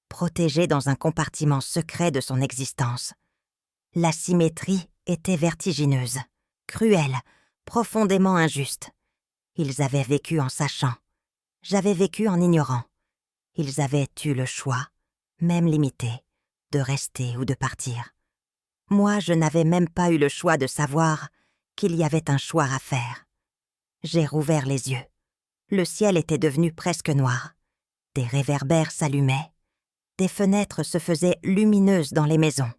protégés dans un compartiment secret de son existence. La symétrie était vertigineuse, cruelle, profondément injuste. Ils avaient vécu en sachant. J'avais vécu en ignorant. Ils avaient eu le choix, même limité, de rester ou de partir. Moi, je n'avais même pas eu le choix de savoir qu'il y avait un choix à faire. J'ai rouvert les yeux. Le ciel était devenu presque noir. Des réverbères s'allumaient. Des fenêtres se faisaient lumineuses dans les maisons.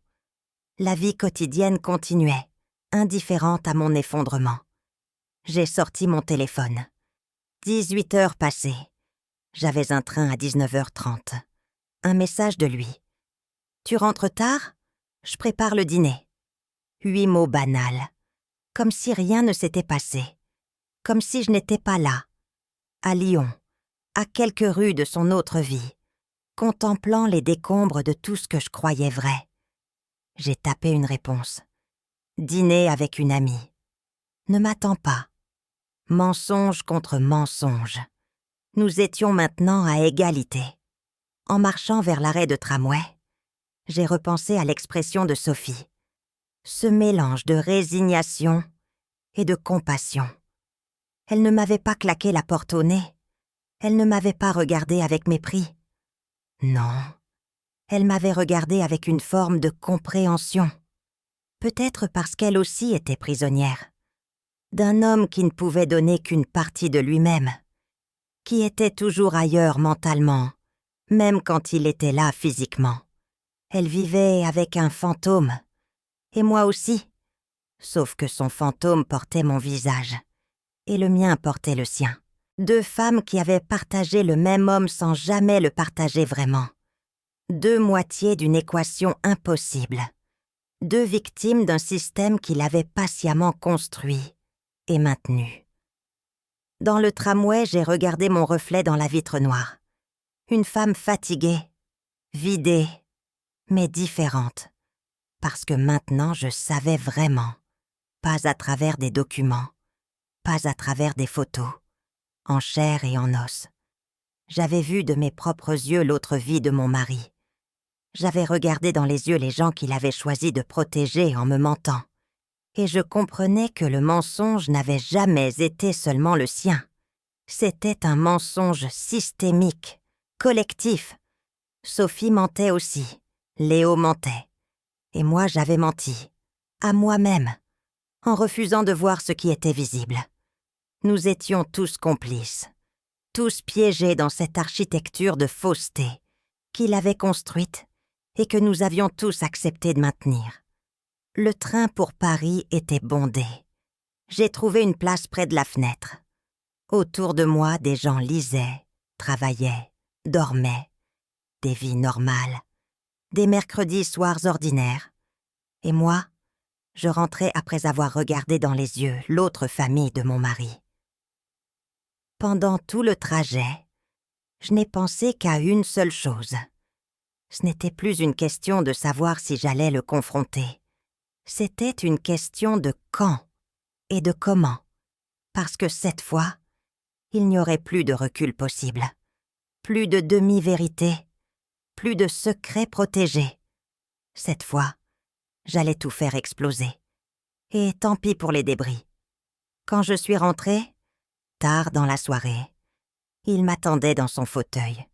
La vie quotidienne continuait, indifférente à mon effondrement. J'ai sorti mon téléphone. 18 heures passées. J'avais un train à 19h30. Un message de lui. « Tu rentres tard ? Je prépare le dîner. » 8 mots banals. Comme si rien ne s'était passé. Comme si je n'étais pas là. À Lyon, à quelques rues de son autre vie, contemplant les décombres de tout ce que je croyais vrai. J'ai tapé une réponse. Dîner avec une amie. Ne m'attends pas. Mensonge contre mensonge. Nous étions maintenant à égalité. En marchant vers l'arrêt de tramway, j'ai repensé à l'expression de Sophie. Ce mélange de résignation et de compassion. Elle ne m'avait pas claqué la porte au nez. Elle ne m'avait pas regardé avec mépris. Non, elle m'avait regardé avec une forme de compréhension. Peut-être parce qu'elle aussi était prisonnière. D'un homme qui ne pouvait donner qu'une partie de lui-même. Qui était toujours ailleurs mentalement, même quand il était là physiquement. Elle vivait avec un fantôme. Et moi aussi. Sauf que son fantôme portait mon visage. Et le mien portait le sien. 2 femmes qui avaient partagé le même homme sans jamais le partager vraiment. 2 moitiés d'une équation impossible. 2 victimes d'un système qu'il avait patiemment construit et maintenu. Dans le tramway, j'ai regardé mon reflet dans la vitre noire. Une femme fatiguée, vidée, mais différente. Parce que maintenant, je savais vraiment. Pas à travers des documents, pas à travers des photos, en chair et en os. J'avais vu de mes propres yeux l'autre vie de mon mari. J'avais regardé dans les yeux les gens qu'il avait choisi de protéger en me mentant. Et je comprenais que le mensonge n'avait jamais été seulement le sien. C'était un mensonge systémique, collectif. Sophie mentait aussi, Léo mentait. Et moi j'avais menti, à moi-même, en refusant de voir ce qui était visible. Nous étions tous complices, tous piégés dans cette architecture de fausseté qu'il avait construite et que nous avions tous accepté de maintenir. Le train pour Paris était bondé. J'ai trouvé une place près de la fenêtre. Autour de moi, des gens lisaient, travaillaient, dormaient. Des vies normales. Des mercredis soirs ordinaires. Et moi, je rentrais après avoir regardé dans les yeux l'autre famille de mon mari. Pendant tout le trajet, je n'ai pensé qu'à une seule chose. Ce n'était plus une question de savoir si j'allais le confronter. C'était une question de quand et de comment. Parce que cette fois, il n'y aurait plus de recul possible. Plus de demi-vérité. Plus de secrets protégés. Cette fois, j'allais tout faire exploser. Et tant pis pour les débris. Quand je suis rentrée, tard dans la soirée, il m'attendait dans son fauteuil.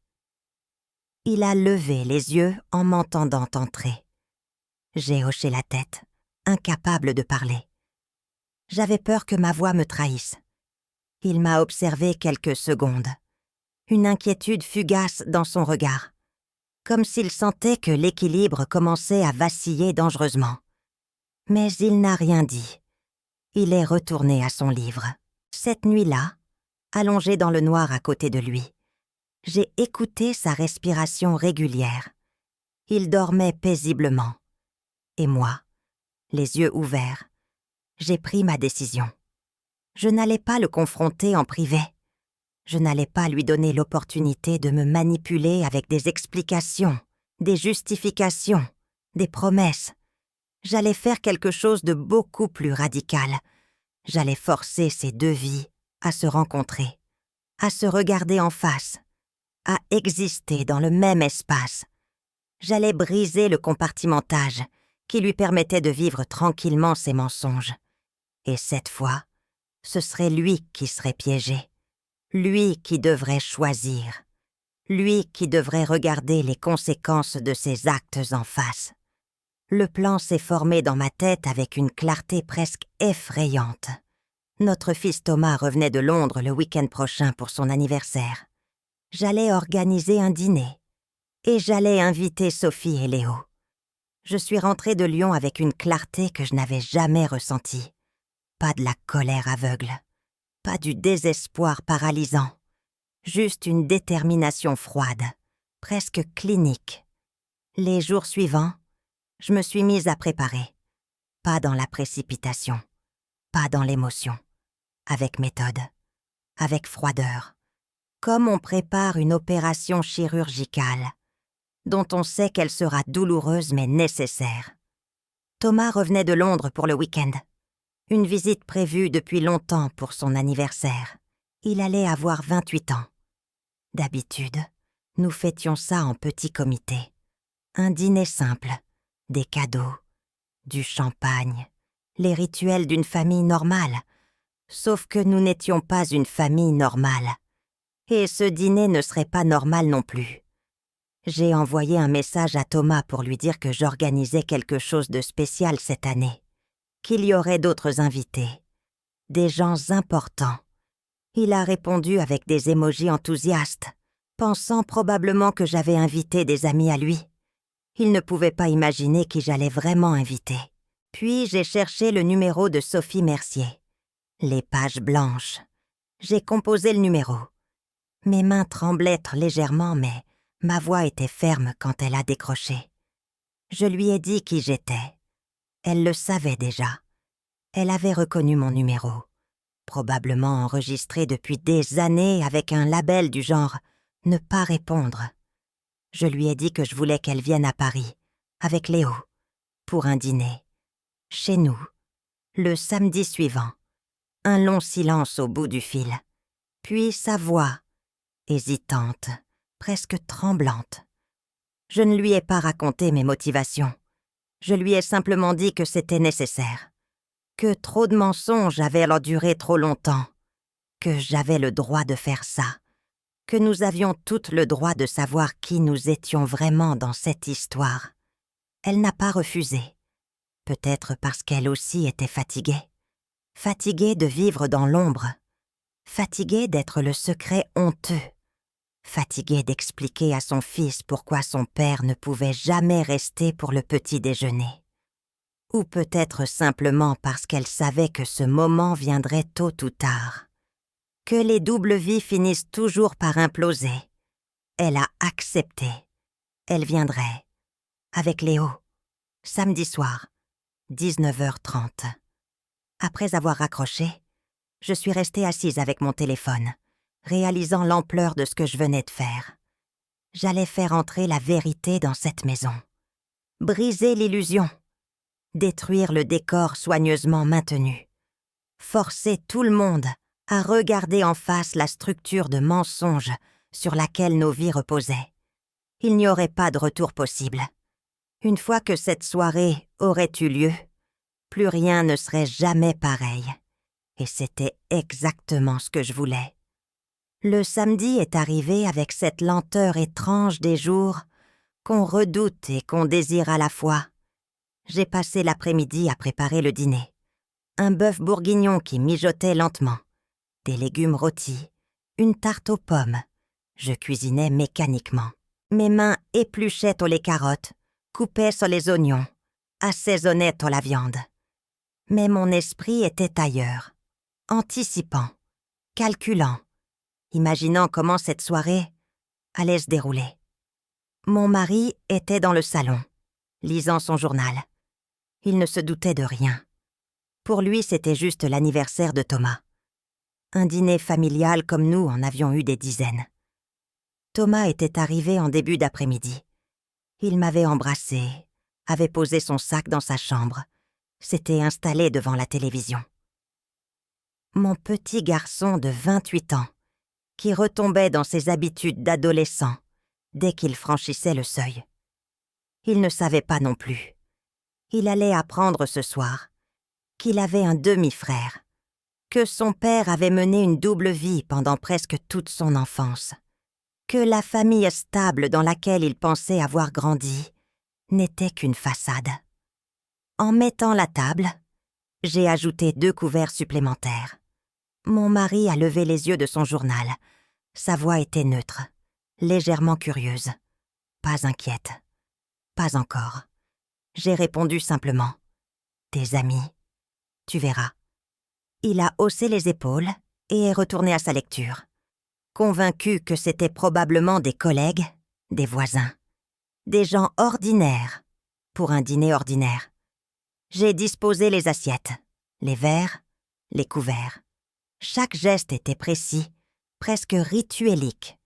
Il a levé les yeux en m'entendant entrer. J'ai hoché la tête, incapable de parler. J'avais peur que ma voix me trahisse. Il m'a observé quelques secondes. Une inquiétude fugace dans son regard. Comme s'il sentait que l'équilibre commençait à vaciller dangereusement. Mais il n'a rien dit. Il est retourné à son livre. Cette nuit-là, allongé dans le noir à côté de lui, j'ai écouté sa respiration régulière. Il dormait paisiblement. Et moi, les yeux ouverts, j'ai pris ma décision. Je n'allais pas le confronter en privé. Je n'allais pas lui donner l'opportunité de me manipuler avec des explications, des justifications, des promesses. J'allais faire quelque chose de beaucoup plus radical. J'allais forcer ces 2 vies à se rencontrer. à se regarder en face, à exister dans le même espace. J'allais briser le compartimentage qui lui permettait de vivre tranquillement ses mensonges. Et cette fois, ce serait lui qui serait piégé. Lui qui devrait choisir. Lui qui devrait regarder les conséquences de ses actes en face. Le plan s'est formé dans ma tête avec une clarté presque effrayante. Notre fils Thomas revenait de Londres le week-end prochain pour son anniversaire. J'allais organiser un dîner. Et j'allais inviter Sophie et Léo. Je suis rentrée de Lyon avec une clarté que je n'avais jamais ressentie. Pas de la colère aveugle. Pas du désespoir paralysant. Juste une détermination froide, presque clinique. Les jours suivants, je me suis mise à préparer. Pas dans la précipitation, pas dans l'émotion. Avec méthode, avec froideur. Comme on prépare une opération chirurgicale, dont on sait qu'elle sera douloureuse mais nécessaire. Thomas revenait de Londres pour le week-end. Une visite prévue depuis longtemps pour son anniversaire. Il allait avoir 28 ans. D'habitude, nous fêtions ça en petit comité. Un dîner simple, des cadeaux, du champagne, les rituels d'une famille normale. Sauf que nous n'étions pas une famille normale. Et ce dîner ne serait pas normal non plus. J'ai envoyé un message à Thomas pour lui dire que j'organisais quelque chose de spécial cette année, qu'il y aurait d'autres invités, des gens importants. Il a répondu avec des émojis enthousiastes, pensant probablement que j'avais invité des amis à lui. Il ne pouvait pas imaginer qui j'allais vraiment inviter. Puis j'ai cherché le numéro de Sophie Mercier. Les pages blanches. J'ai composé le numéro. Mes mains tremblaient légèrement, mais ma voix était ferme quand elle a décroché. Je lui ai dit qui j'étais. Elle le savait déjà. Elle avait reconnu mon numéro, probablement enregistré depuis des années avec un label du genre « Ne pas répondre ». Je lui ai dit que je voulais qu'elle vienne à Paris, avec Léo, pour un dîner. Chez nous, le samedi suivant. Un long silence au bout du fil. Puis sa voix, hésitante, presque tremblante. Je ne lui ai pas raconté mes motivations. Je lui ai simplement dit que c'était nécessaire. Que trop de mensonges avaient alors duré trop longtemps. Que j'avais le droit de faire ça. Que nous avions toutes le droit de savoir qui nous étions vraiment dans cette histoire. Elle n'a pas refusé. Peut-être parce qu'elle aussi était fatiguée. Fatiguée de vivre dans l'ombre. Fatiguée d'être le secret honteux. Fatiguée d'expliquer à son fils pourquoi son père ne pouvait jamais rester pour le petit déjeuner. Ou peut-être simplement parce qu'elle savait que ce moment viendrait tôt ou tard. Que les doubles vies finissent toujours par imploser. Elle a accepté. Elle viendrait. Avec Léo. Samedi soir. 19h30. Après avoir raccroché, je suis restée assise avec mon téléphone, réalisant l'ampleur de ce que je venais de faire. J'allais faire entrer la vérité dans cette maison. Briser l'illusion. Détruire le décor soigneusement maintenu. Forcer tout le monde à regarder en face la structure de mensonges sur laquelle nos vies reposaient. Il n'y aurait pas de retour possible. Une fois que cette soirée aurait eu lieu, plus rien ne serait jamais pareil. Et c'était exactement ce que je voulais. Le samedi est arrivé avec cette lenteur étrange des jours qu'on redoute et qu'on désire à la fois. J'ai passé l'après-midi à préparer le dîner. Un bœuf bourguignon qui mijotait lentement, des légumes rôtis, une tarte aux pommes. Je cuisinais mécaniquement. Mes mains épluchaient les carottes, coupaient sur les oignons, assaisonnaient la viande. Mais mon esprit était ailleurs, anticipant, calculant, imaginant comment cette soirée allait se dérouler. Mon mari était dans le salon, lisant son journal. Il ne se doutait de rien. Pour lui, c'était juste l'anniversaire de Thomas. Un dîner familial comme nous en avions eu des dizaines. Thomas était arrivé en début d'après-midi. Il m'avait embrassée, avait posé son sac dans sa chambre, s'était installé devant la télévision. Mon petit garçon de 28 ans, qui retombait dans ses habitudes d'adolescent dès qu'il franchissait le seuil. Il ne savait pas non plus. Il allait apprendre ce soir qu'il avait un demi-frère, que son père avait mené une double vie pendant presque toute son enfance, que la famille stable dans laquelle il pensait avoir grandi n'était qu'une façade. En mettant la table, j'ai ajouté 2 couverts supplémentaires. Mon mari a levé les yeux de son journal. Sa voix était neutre, légèrement curieuse. Pas inquiète. Pas encore. J'ai répondu simplement. Des amis. Tu verras. Il a haussé les épaules et est retourné à sa lecture, convaincu que c'était probablement des collègues, des voisins, des gens ordinaires pour un dîner ordinaire. J'ai disposé les assiettes, les verres, les couverts. Chaque geste était précis, presque rituelique.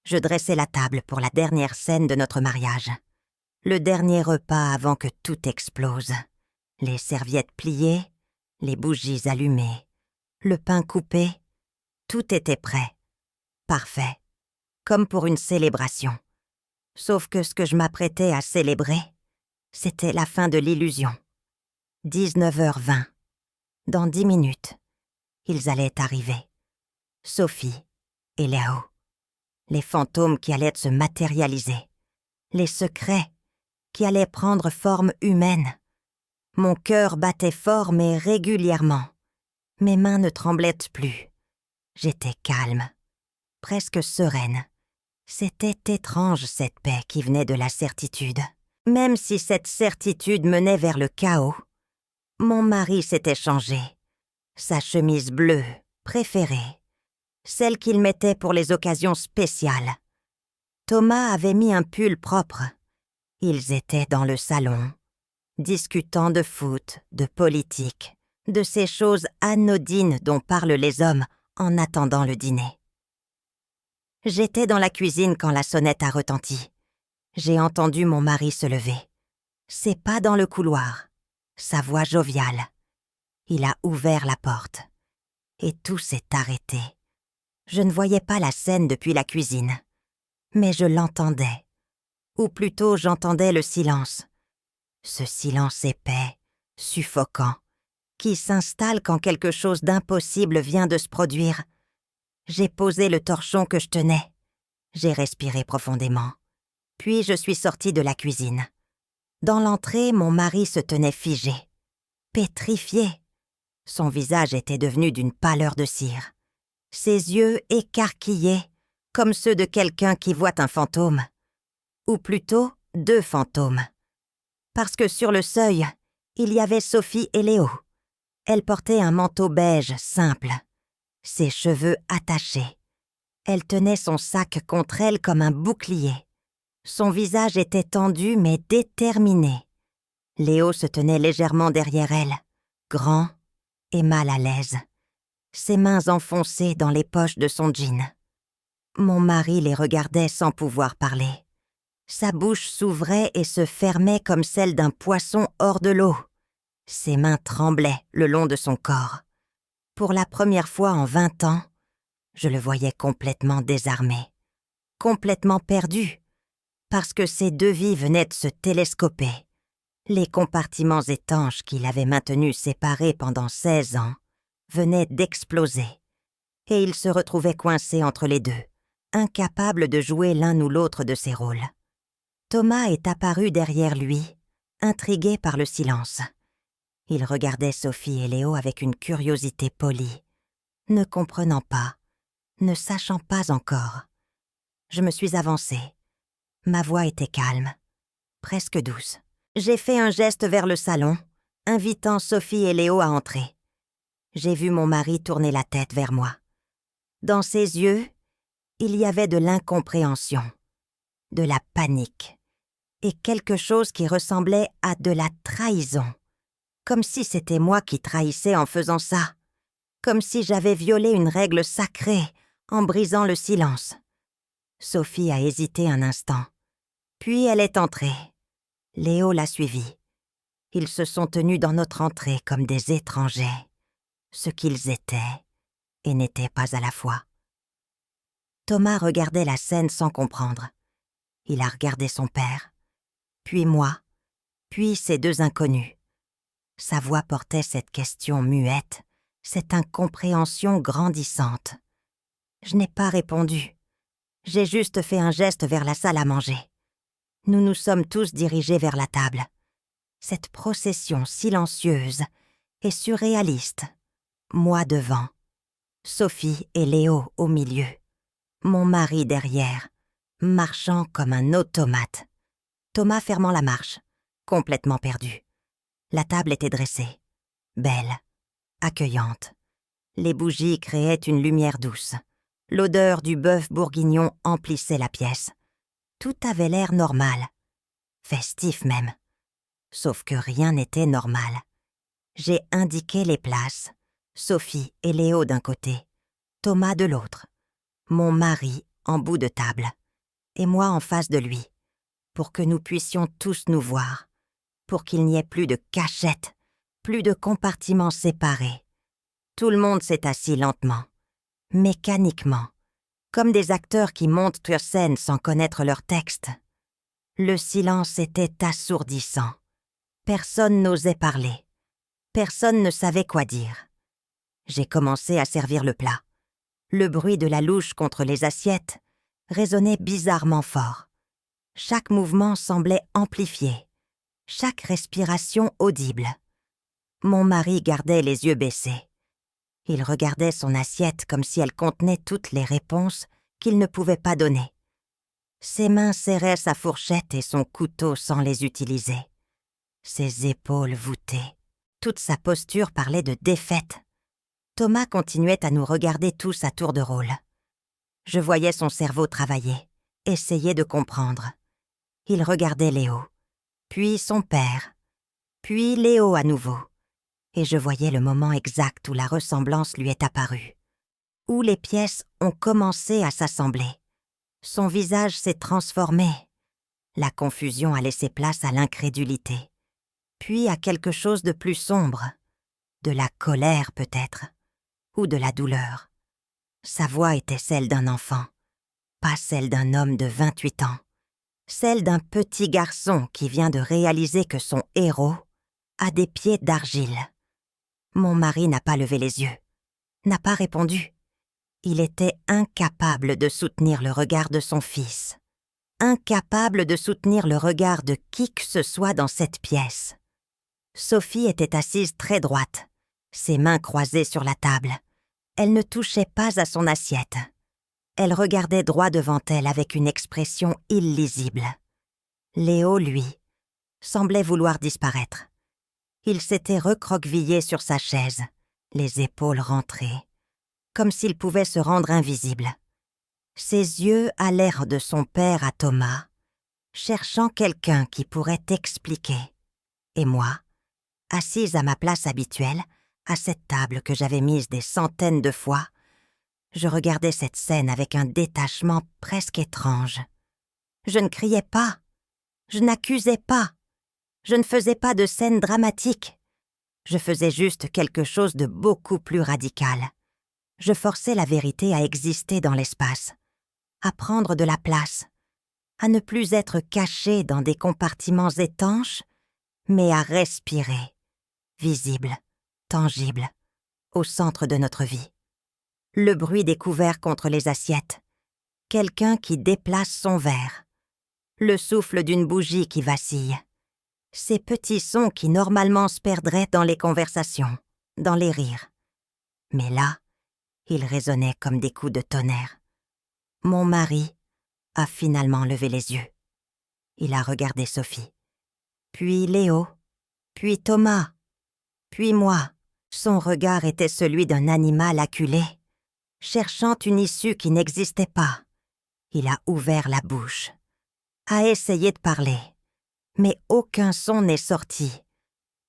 Je dressais la table pour la dernière scène de notre mariage. Le dernier repas avant que tout explose. Les serviettes pliées, les bougies allumées, le pain coupé, tout était prêt. Parfait. Comme pour une célébration. Sauf que ce que je m'apprêtais à célébrer, c'était la fin de l'illusion. 19h20. Dans 10 minutes, ils allaient arriver. Sophie et Léo. Les fantômes qui allaient se matérialiser. Les secrets qui allaient prendre forme humaine. Mon cœur battait fort mais régulièrement. Mes mains ne tremblaient plus. J'étais calme, presque sereine. C'était étrange cette paix qui venait de la certitude. Même si cette certitude menait vers le chaos, mon mari s'était changé. Sa chemise bleue, préférée, celle qu'il mettait pour les occasions spéciales. Thomas avait mis un pull propre. Ils étaient dans le salon, discutant de foot, de politique, de ces choses anodines dont parlent les hommes en attendant le dîner. J'étais dans la cuisine quand la sonnette a retenti. J'ai entendu mon mari se lever. C'est pas dans le couloir. Sa voix joviale. Il a ouvert la porte. Et tout s'est arrêté. Je ne voyais pas la scène depuis la cuisine. Mais je l'entendais. Ou plutôt j'entendais le silence. Ce silence épais, suffocant, qui s'installe quand quelque chose d'impossible vient de se produire. J'ai posé le torchon que je tenais. J'ai respiré profondément. Puis je suis sortie de la cuisine. Dans l'entrée, mon mari se tenait figé, pétrifié. Son visage était devenu d'une pâleur de cire. Ses yeux écarquillés, comme ceux de quelqu'un qui voit un fantôme. Ou plutôt 2 fantômes. Parce que sur le seuil, il y avait Sophie et Léo. Elle portait un manteau beige simple, ses cheveux attachés. Elle tenait son sac contre elle comme un bouclier. Son visage était tendu mais déterminé. Léo se tenait légèrement derrière elle, grand et mal à l'aise, ses mains enfoncées dans les poches de son jean. Mon mari les regardait sans pouvoir parler. Sa bouche s'ouvrait et se fermait comme celle d'un poisson hors de l'eau. Ses mains tremblaient le long de son corps. Pour la première fois en 20 ans, je le voyais complètement désarmé, complètement perdu, parce que ses 2 vies venaient de se télescoper. Les compartiments étanches qu'il avait maintenus séparés pendant 16 ans venaient d'exploser, et il se retrouvait coincé entre les 2, incapable de jouer l'un ou l'autre de ses rôles. Thomas est apparu derrière lui, intrigué par le silence. Il regardait Sophie et Léo avec une curiosité polie, ne comprenant pas, ne sachant pas encore. Je me suis avancée. Ma voix était calme, presque douce. J'ai fait un geste vers le salon, invitant Sophie et Léo à entrer. J'ai vu mon mari tourner la tête vers moi. Dans ses yeux, il y avait de l'incompréhension, de la panique, et quelque chose qui ressemblait à de la trahison. Comme si c'était moi qui trahissais en faisant ça. Comme si j'avais violé une règle sacrée en brisant le silence. Sophie a hésité un instant. Puis elle est entrée. Léo l'a suivie. Ils se sont tenus dans notre entrée comme des étrangers. Ce qu'ils étaient et n'étaient pas à la fois. Thomas regardait la scène sans comprendre. Il a regardé son père, puis moi, puis ces deux inconnus. Sa voix portait cette question muette, cette incompréhension grandissante. Je n'ai pas répondu. J'ai juste fait un geste vers la salle à manger. Nous nous sommes tous dirigés vers la table. Cette procession silencieuse et surréaliste. Moi devant, Sophie et Léo au milieu, mon mari derrière, marchant comme un automate. Thomas fermant la marche, complètement perdu. La table était dressée, belle, accueillante. Les bougies créaient une lumière douce. L'odeur du bœuf bourguignon emplissait la pièce. Tout avait l'air normal, festif même. Sauf que rien n'était normal. J'ai indiqué les places, Sophie et Léo d'un côté, Thomas de l'autre, mon mari en bout de table, et moi en face de lui, pour que nous puissions tous nous voir, pour qu'il n'y ait plus de cachette, plus de compartiments séparés. Tout le monde s'est assis lentement, mécaniquement, comme des acteurs qui montent sur scène sans connaître leur texte. Le silence était assourdissant. Personne n'osait parler. Personne ne savait quoi dire. J'ai commencé à servir le plat. Le bruit de la louche contre les assiettes résonnait bizarrement fort. Chaque mouvement semblait amplifié, chaque respiration audible. Mon mari gardait les yeux baissés. Il regardait son assiette comme si elle contenait toutes les réponses qu'il ne pouvait pas donner. Ses mains serraient sa fourchette et son couteau sans les utiliser. Ses épaules voûtées. Toute sa posture parlait de défaite. Thomas continuait à nous regarder tous à tour de rôle. Je voyais son cerveau travailler, essayer de comprendre. Il regardait Léo, puis son père, puis Léo à nouveau. Et je voyais le moment exact où la ressemblance lui est apparue, où les pièces ont commencé à s'assembler. Son visage s'est transformé. La confusion a laissé place à l'incrédulité, puis à quelque chose de plus sombre, de la colère peut-être, ou de la douleur. Sa voix était celle d'un enfant, pas celle d'un homme de 28 ans, celle d'un petit garçon qui vient de réaliser que son héros a des pieds d'argile. Mon mari n'a pas levé les yeux, n'a pas répondu. Il était incapable de soutenir le regard de son fils, incapable de soutenir le regard de qui que ce soit dans cette pièce. Sophie était assise très droite, ses mains croisées sur la table. Elle ne touchait pas à son assiette. Elle regardait droit devant elle avec une expression illisible. Léo, lui, semblait vouloir disparaître. Il s'était recroquevillé sur sa chaise, les épaules rentrées, comme s'il pouvait se rendre invisible. Ses yeux allèrent de son père à Thomas, cherchant quelqu'un qui pourrait expliquer. Et moi, assise à ma place habituelle, à cette table que j'avais mise des centaines de fois, je regardais cette scène avec un détachement presque étrange. Je ne criais pas, je n'accusais pas, je ne faisais pas de scène dramatique. Je faisais juste quelque chose de beaucoup plus radical. Je forçais la vérité à exister dans l'espace, à prendre de la place, à ne plus être cachée dans des compartiments étanches, mais à respirer, visible, tangible, au centre de notre vie. Le bruit des couverts contre les assiettes, quelqu'un qui déplace son verre, le souffle d'une bougie qui vacille, ces petits sons qui normalement se perdraient dans les conversations, dans les rires. Mais là, ils résonnaient comme des coups de tonnerre. Mon mari a finalement levé les yeux. Il a regardé Sophie, puis Léo, puis Thomas, puis moi. Son regard était celui d'un animal acculé, cherchant une issue qui n'existait pas. Il a ouvert la bouche, a essayé de parler, mais aucun son n'est sorti.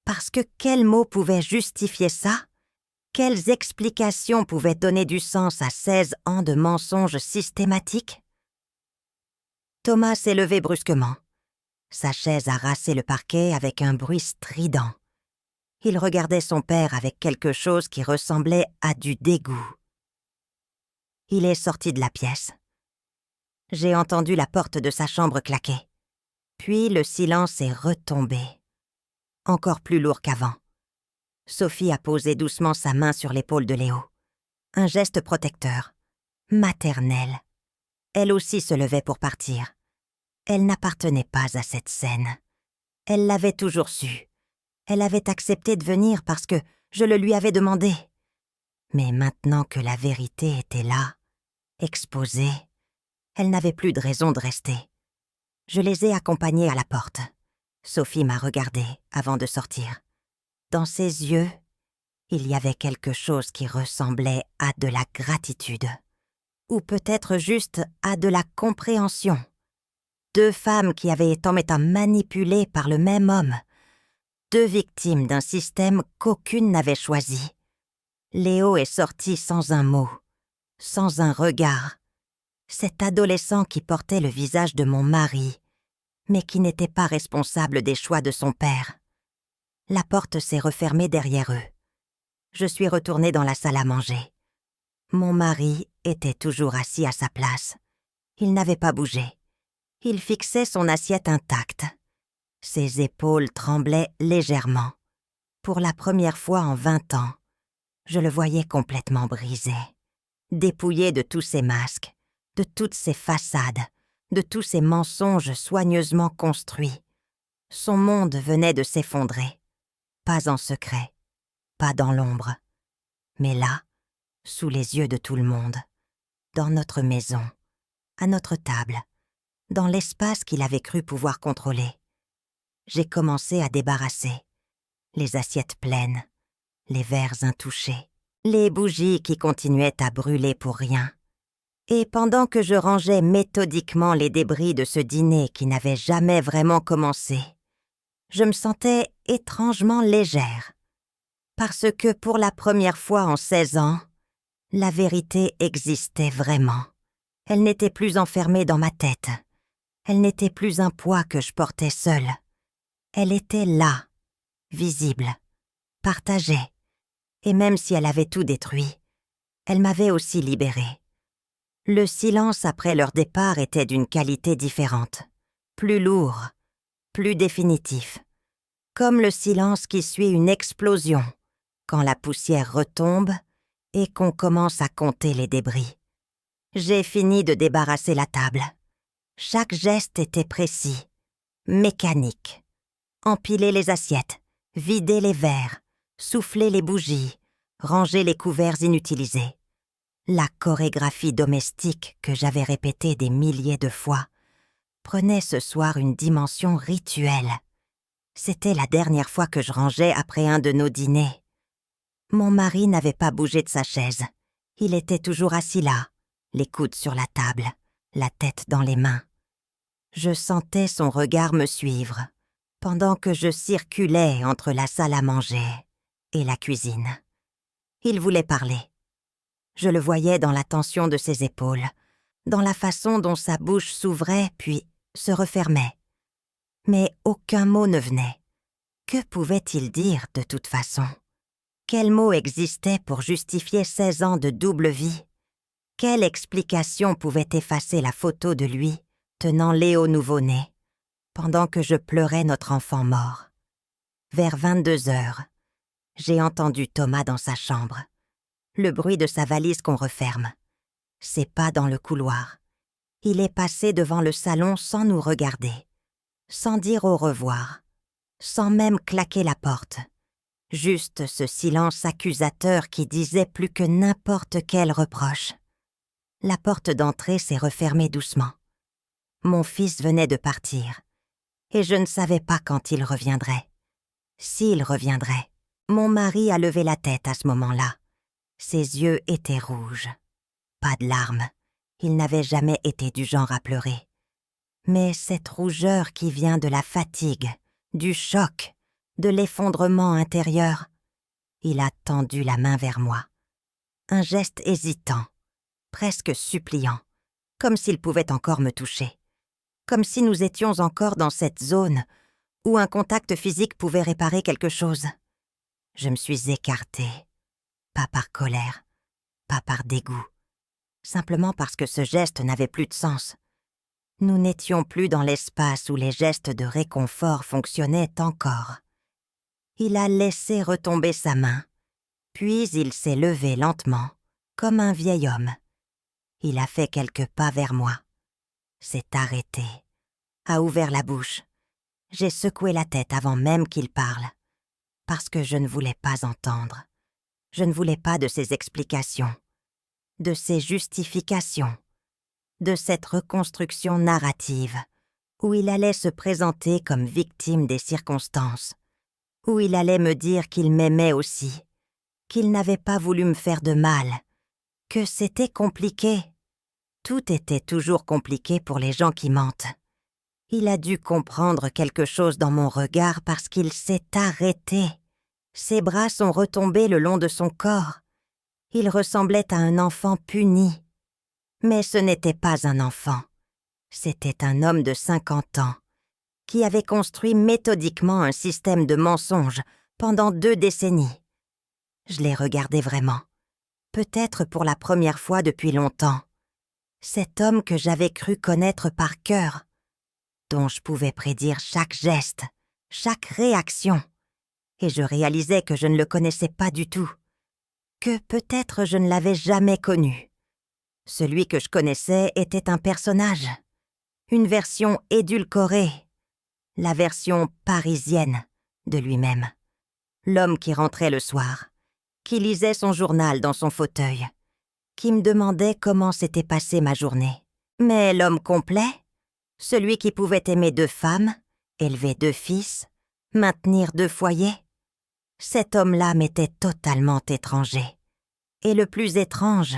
Parce que quels mots pouvaient justifier ça? Quelles explications pouvaient donner du sens à 16 ans de mensonges systématiques? Thomas s'est levé brusquement. Sa chaise a rassé le parquet avec un bruit strident. Il regardait son père avec quelque chose qui ressemblait à du dégoût. Il est sorti de la pièce, J'ai entendu la porte de sa chambre claquer. Puis le silence est retombé. Encore plus lourd qu'avant. Sophie a posé doucement sa main sur l'épaule de Léo. Un geste protecteur, maternel. Elle aussi se levait pour partir. Elle n'appartenait pas à cette scène. Elle l'avait toujours su. Elle avait accepté de venir parce que je le lui avais demandé. Mais maintenant que la vérité était là, exposée, elle n'avait plus de raison de rester. Je les ai accompagnés à la porte. Sophie m'a regardée avant de sortir. Dans ses yeux, il y avait quelque chose qui ressemblait à de la gratitude. Ou peut-être juste à de la compréhension. 2 femmes qui avaient tant été manipulées par le même homme. 2 victimes d'un système qu'aucune n'avait choisi. Léo est sorti sans un mot, sans un regard. Cet adolescent qui portait le visage de mon mari, mais qui n'était pas responsable des choix de son père. La porte s'est refermée derrière eux. Je suis retournée dans la salle à manger. Mon mari était toujours assis à sa place. Il n'avait pas bougé. Il fixait son assiette intacte. Ses épaules tremblaient légèrement. Pour la première fois en 20 ans, je le voyais complètement brisé, dépouillé de tous ses masques, de toutes ses façades, de tous ses mensonges soigneusement construits. Son monde venait de s'effondrer. Pas en secret, pas dans l'ombre, mais là, sous les yeux de tout le monde, dans notre maison, à notre table, dans l'espace qu'il avait cru pouvoir contrôler. J'ai commencé à débarrasser. Les assiettes pleines, les verres intouchés, les bougies qui continuaient à brûler pour rien. Et pendant que je rangeais méthodiquement les débris de ce dîner qui n'avait jamais vraiment commencé, je me sentais étrangement légère. Parce que pour la première fois en 16 ans, la vérité existait vraiment. Elle n'était plus enfermée dans ma tête. Elle n'était plus un poids que je portais seule. Elle était là, visible, partagée. Et même si elle avait tout détruit, elle m'avait aussi libérée. Le silence après leur départ était d'une qualité différente, plus lourd, plus définitif. Comme le silence qui suit une explosion, quand la poussière retombe et qu'on commence à compter les débris. J'ai fini de débarrasser la table. Chaque geste était précis, mécanique. Empiler les assiettes, vider les verres, souffler les bougies, ranger les couverts inutilisés. La chorégraphie domestique que j'avais répétée des milliers de fois prenait ce soir une dimension rituelle. C'était la dernière fois que je rangeais après un de nos dîners. Mon mari n'avait pas bougé de sa chaise. Il était toujours assis là, les coudes sur la table, la tête dans les mains. Je sentais son regard me suivre, pendant que je circulais entre la salle à manger et la cuisine. Il voulait parler. Je le voyais dans la tension de ses épaules, dans la façon dont sa bouche s'ouvrait puis se refermait. Mais aucun mot ne venait. Que pouvait-il dire de toute façon? Quel mot existait pour justifier 16 ans de double vie? Quelle explication pouvait effacer la photo de lui, tenant Léo nouveau-né, pendant que je pleurais notre enfant mort? Vers 22 heures, j'ai entendu Thomas dans sa chambre. Le bruit de sa valise qu'on referme. Ses pas dans le couloir. Il est passé devant le salon sans nous regarder, sans dire au revoir, sans même claquer la porte. Juste ce silence accusateur qui disait plus que n'importe quel reproche. La porte d'entrée s'est refermée doucement. Mon fils venait de partir, et je ne savais pas quand il reviendrait. S'il reviendrait. Mon mari a levé la tête à ce moment-là. Ses yeux étaient rouges. Pas de larmes. Il n'avait jamais été du genre à pleurer. Mais cette rougeur qui vient de la fatigue, du choc, de l'effondrement intérieur, il a tendu la main vers moi. Un geste hésitant, presque suppliant, comme s'il pouvait encore me toucher. Comme si nous étions encore dans cette zone où un contact physique pouvait réparer quelque chose. Je me suis écartée. Pas par colère, pas par dégoût. Simplement parce que ce geste n'avait plus de sens. Nous n'étions plus dans l'espace où les gestes de réconfort fonctionnaient encore. Il a laissé retomber sa main, puis il s'est levé lentement, comme un vieil homme. Il a fait quelques pas vers moi, s'est arrêté, a ouvert la bouche. J'ai secoué la tête avant même qu'il parle, parce que je ne voulais pas entendre. Je ne voulais pas de ses explications, de ses justifications, de cette reconstruction narrative où il allait se présenter comme victime des circonstances, où il allait me dire qu'il m'aimait aussi, qu'il n'avait pas voulu me faire de mal, que c'était compliqué. Tout était toujours compliqué pour les gens qui mentent. Il a dû comprendre quelque chose dans mon regard parce qu'il s'est arrêté. Ses bras sont retombés le long de son corps. Il ressemblait à un enfant puni. Mais ce n'était pas un enfant. C'était un homme de 50 ans qui avait construit méthodiquement un système de mensonges pendant 2 décennies. Je l'ai regardé vraiment, peut-être pour la première fois depuis longtemps. Cet homme que j'avais cru connaître par cœur, dont je pouvais prédire chaque geste, chaque réaction. Et je réalisais que je ne le connaissais pas du tout, que peut-être je ne l'avais jamais connu. Celui que je connaissais était un personnage, une version édulcorée, la version parisienne de lui-même. L'homme qui rentrait le soir, qui lisait son journal dans son fauteuil, qui me demandait comment s'était passée ma journée. Mais l'homme complet, celui qui pouvait aimer 2 femmes, élever 2 fils, maintenir 2 foyers, cet homme-là m'était totalement étranger. Et le plus étrange,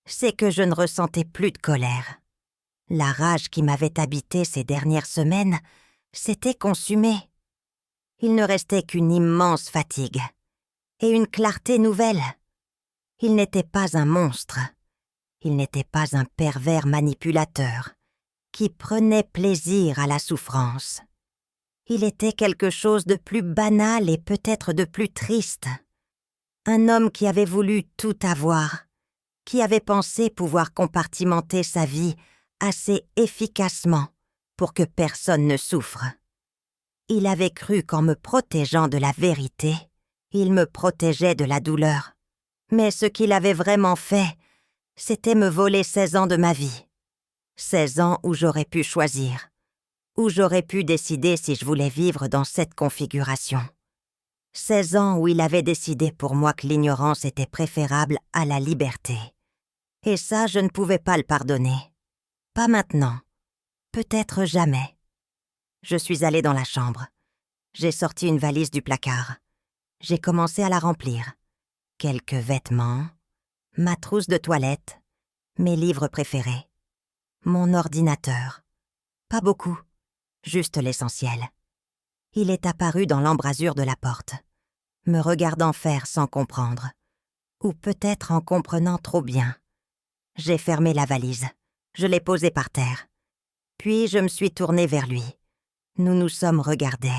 c'est que je ne ressentais plus de colère. La rage qui m'avait habité ces dernières semaines s'était consumée. Il ne restait qu'une immense fatigue et une clarté nouvelle. Il n'était pas un monstre. Il n'était pas un pervers manipulateur qui prenait plaisir à la souffrance. Il était quelque chose de plus banal et peut-être de plus triste. Un homme qui avait voulu tout avoir, qui avait pensé pouvoir compartimenter sa vie assez efficacement pour que personne ne souffre. Il avait cru qu'en me protégeant de la vérité, il me protégeait de la douleur. Mais ce qu'il avait vraiment fait, c'était me voler 16 ans de ma vie. 16 ans où j'aurais pu choisir, où j'aurais pu décider si je voulais vivre dans cette configuration. 16 ans où il avait décidé pour moi que l'ignorance était préférable à la liberté. Et ça, je ne pouvais pas le pardonner. Pas maintenant. Peut-être jamais. Je suis allée dans la chambre. J'ai sorti une valise du placard. J'ai commencé à la remplir. Quelques vêtements, ma trousse de toilette, mes livres préférés, mon ordinateur. Pas beaucoup, juste l'essentiel. Il est apparu dans l'embrasure de la porte, me regardant faire sans comprendre, ou peut-être en comprenant trop bien. J'ai fermé la valise, je l'ai posée par terre. Puis je me suis tournée vers lui. Nous nous sommes regardés,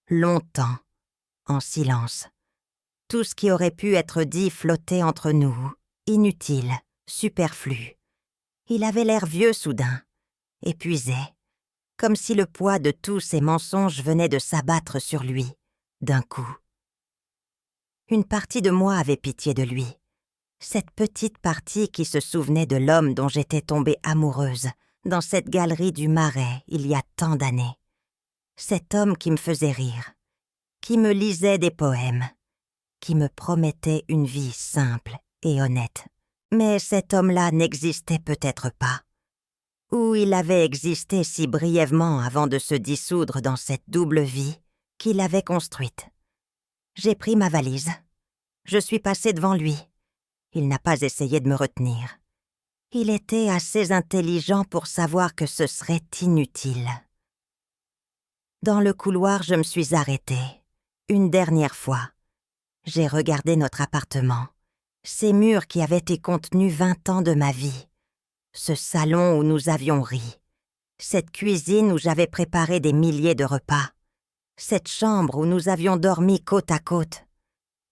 longtemps, en silence. Tout ce qui aurait pu être dit flottait entre nous, inutile, superflu. Il avait l'air vieux soudain, épuisé, comme si le poids de tous ces mensonges venait de s'abattre sur lui, d'un coup. Une partie de moi avait pitié de lui, cette petite partie qui se souvenait de l'homme dont j'étais tombée amoureuse dans cette galerie du Marais il y a tant d'années. Cet homme qui me faisait rire, qui me lisait des poèmes, qui me promettait une vie simple et honnête. Mais cet homme-là n'existait peut-être pas. Ou il avait existé si brièvement avant de se dissoudre dans cette double vie qu'il avait construite. J'ai pris ma valise. Je suis passée devant lui. Il n'a pas essayé de me retenir. Il était assez intelligent pour savoir que ce serait inutile. Dans le couloir, je me suis arrêtée, une dernière fois. J'ai regardé notre appartement, ces murs qui avaient été contenus 20 ans de ma vie, ce salon où nous avions ri, cette cuisine où j'avais préparé des milliers de repas, cette chambre où nous avions dormi côte à côte.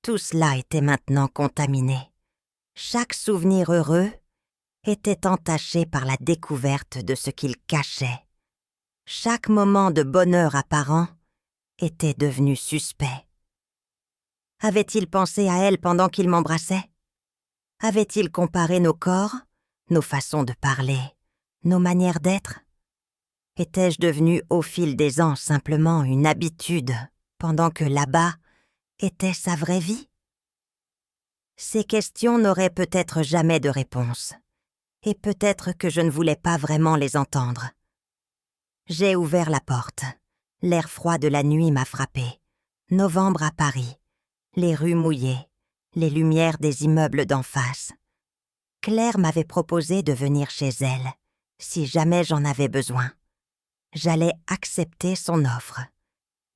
Tout cela était maintenant contaminé. Chaque souvenir heureux était entaché par la découverte de ce qu'il cachait. Chaque moment de bonheur apparent était devenu suspect. Avait-il pensé à elle pendant qu'il m'embrassait? Avait-il comparé nos corps, nos façons de parler, nos manières d'être? Étais-je devenue au fil des ans simplement une habitude, pendant que là-bas était sa vraie vie? Ces questions n'auraient peut-être jamais de réponse, et peut-être que je ne voulais pas vraiment les entendre. J'ai ouvert la porte. L'air froid de la nuit m'a frappé. Novembre à Paris, les rues mouillées, les lumières des immeubles d'en face. Claire m'avait proposé de venir chez elle, si jamais j'en avais besoin. J'allais accepter son offre.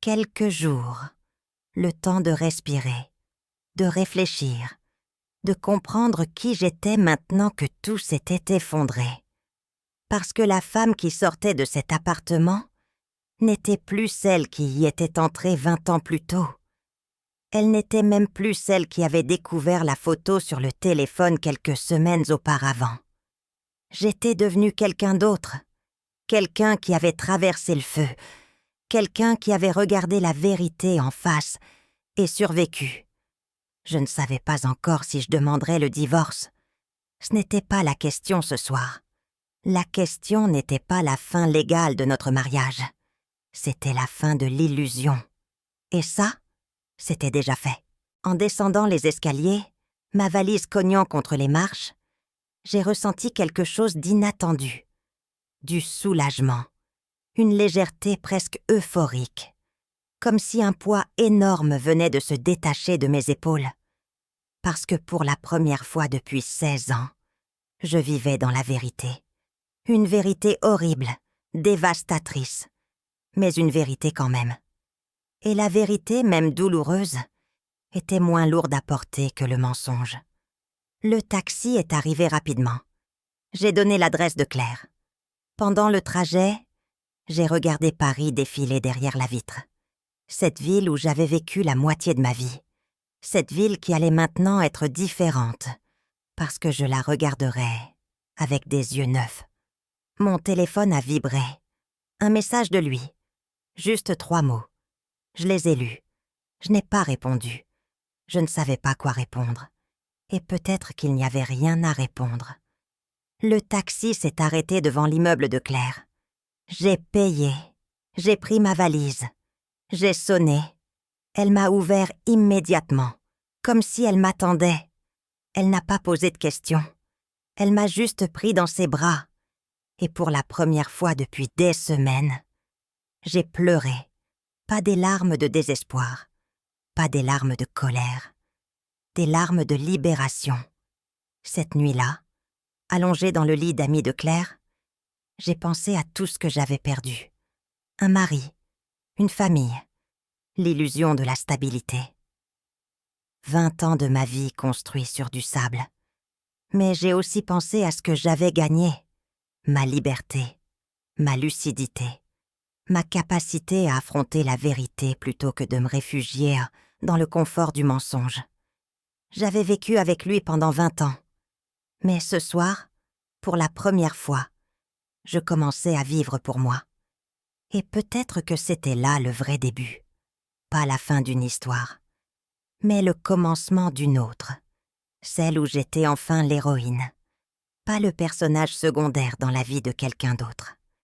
Quelques jours, le temps de respirer, de réfléchir, de comprendre qui j'étais maintenant que tout s'était effondré. Parce que la femme qui sortait de cet appartement n'était plus celle qui y était entrée 20 ans plus tôt. Elle n'était même plus celle qui avait découvert la photo sur le téléphone quelques semaines auparavant. J'étais devenue quelqu'un d'autre, quelqu'un qui avait traversé le feu, quelqu'un qui avait regardé la vérité en face et survécu. Je ne savais pas encore si je demanderais le divorce. Ce n'était pas la question ce soir. La question n'était pas la fin légale de notre mariage. C'était la fin de l'illusion. Et ça, c'était déjà fait. En descendant les escaliers, ma valise cognant contre les marches, j'ai ressenti quelque chose d'inattendu. Du soulagement. Une légèreté presque euphorique. Comme si un poids énorme venait de se détacher de mes épaules. Parce que pour la première fois depuis 16 ans, je vivais dans la vérité. Une vérité horrible, dévastatrice, mais une vérité quand même. Et la vérité, même douloureuse, était moins lourde à porter que le mensonge. Le taxi est arrivé rapidement. J'ai donné l'adresse de Claire. Pendant le trajet, j'ai regardé Paris défiler derrière la vitre. Cette ville où j'avais vécu la moitié de ma vie. Cette ville qui allait maintenant être différente, parce que je la regarderais avec des yeux neufs. Mon téléphone a vibré. Un message de lui. Juste 3 mots. Je les ai lus. Je n'ai pas répondu. Je ne savais pas quoi répondre. Et peut-être qu'il n'y avait rien à répondre. Le taxi s'est arrêté devant l'immeuble de Claire. J'ai payé. J'ai pris ma valise. J'ai sonné. Elle m'a ouvert immédiatement, comme si elle m'attendait. Elle n'a pas posé de questions. Elle m'a juste pris dans ses bras. Et pour la première fois depuis des semaines, j'ai pleuré. Pas des larmes de désespoir, pas des larmes de colère, des larmes de libération. Cette nuit-là, allongée dans le lit d'amis de Claire, j'ai pensé à tout ce que j'avais perdu. Un mari, une famille, l'illusion de la stabilité. 20 ans de ma vie construits sur du sable. Mais j'ai aussi pensé à ce que j'avais gagné. Ma liberté, ma lucidité, ma capacité à affronter la vérité plutôt que de me réfugier dans le confort du mensonge. J'avais vécu avec lui pendant 20 ans. Mais ce soir, pour la première fois, je commençais à vivre pour moi. Et peut-être que c'était là le vrai début. Pas la fin d'une histoire, mais le commencement d'une autre. Celle où j'étais enfin l'héroïne. Pas le personnage secondaire dans la vie de quelqu'un d'autre.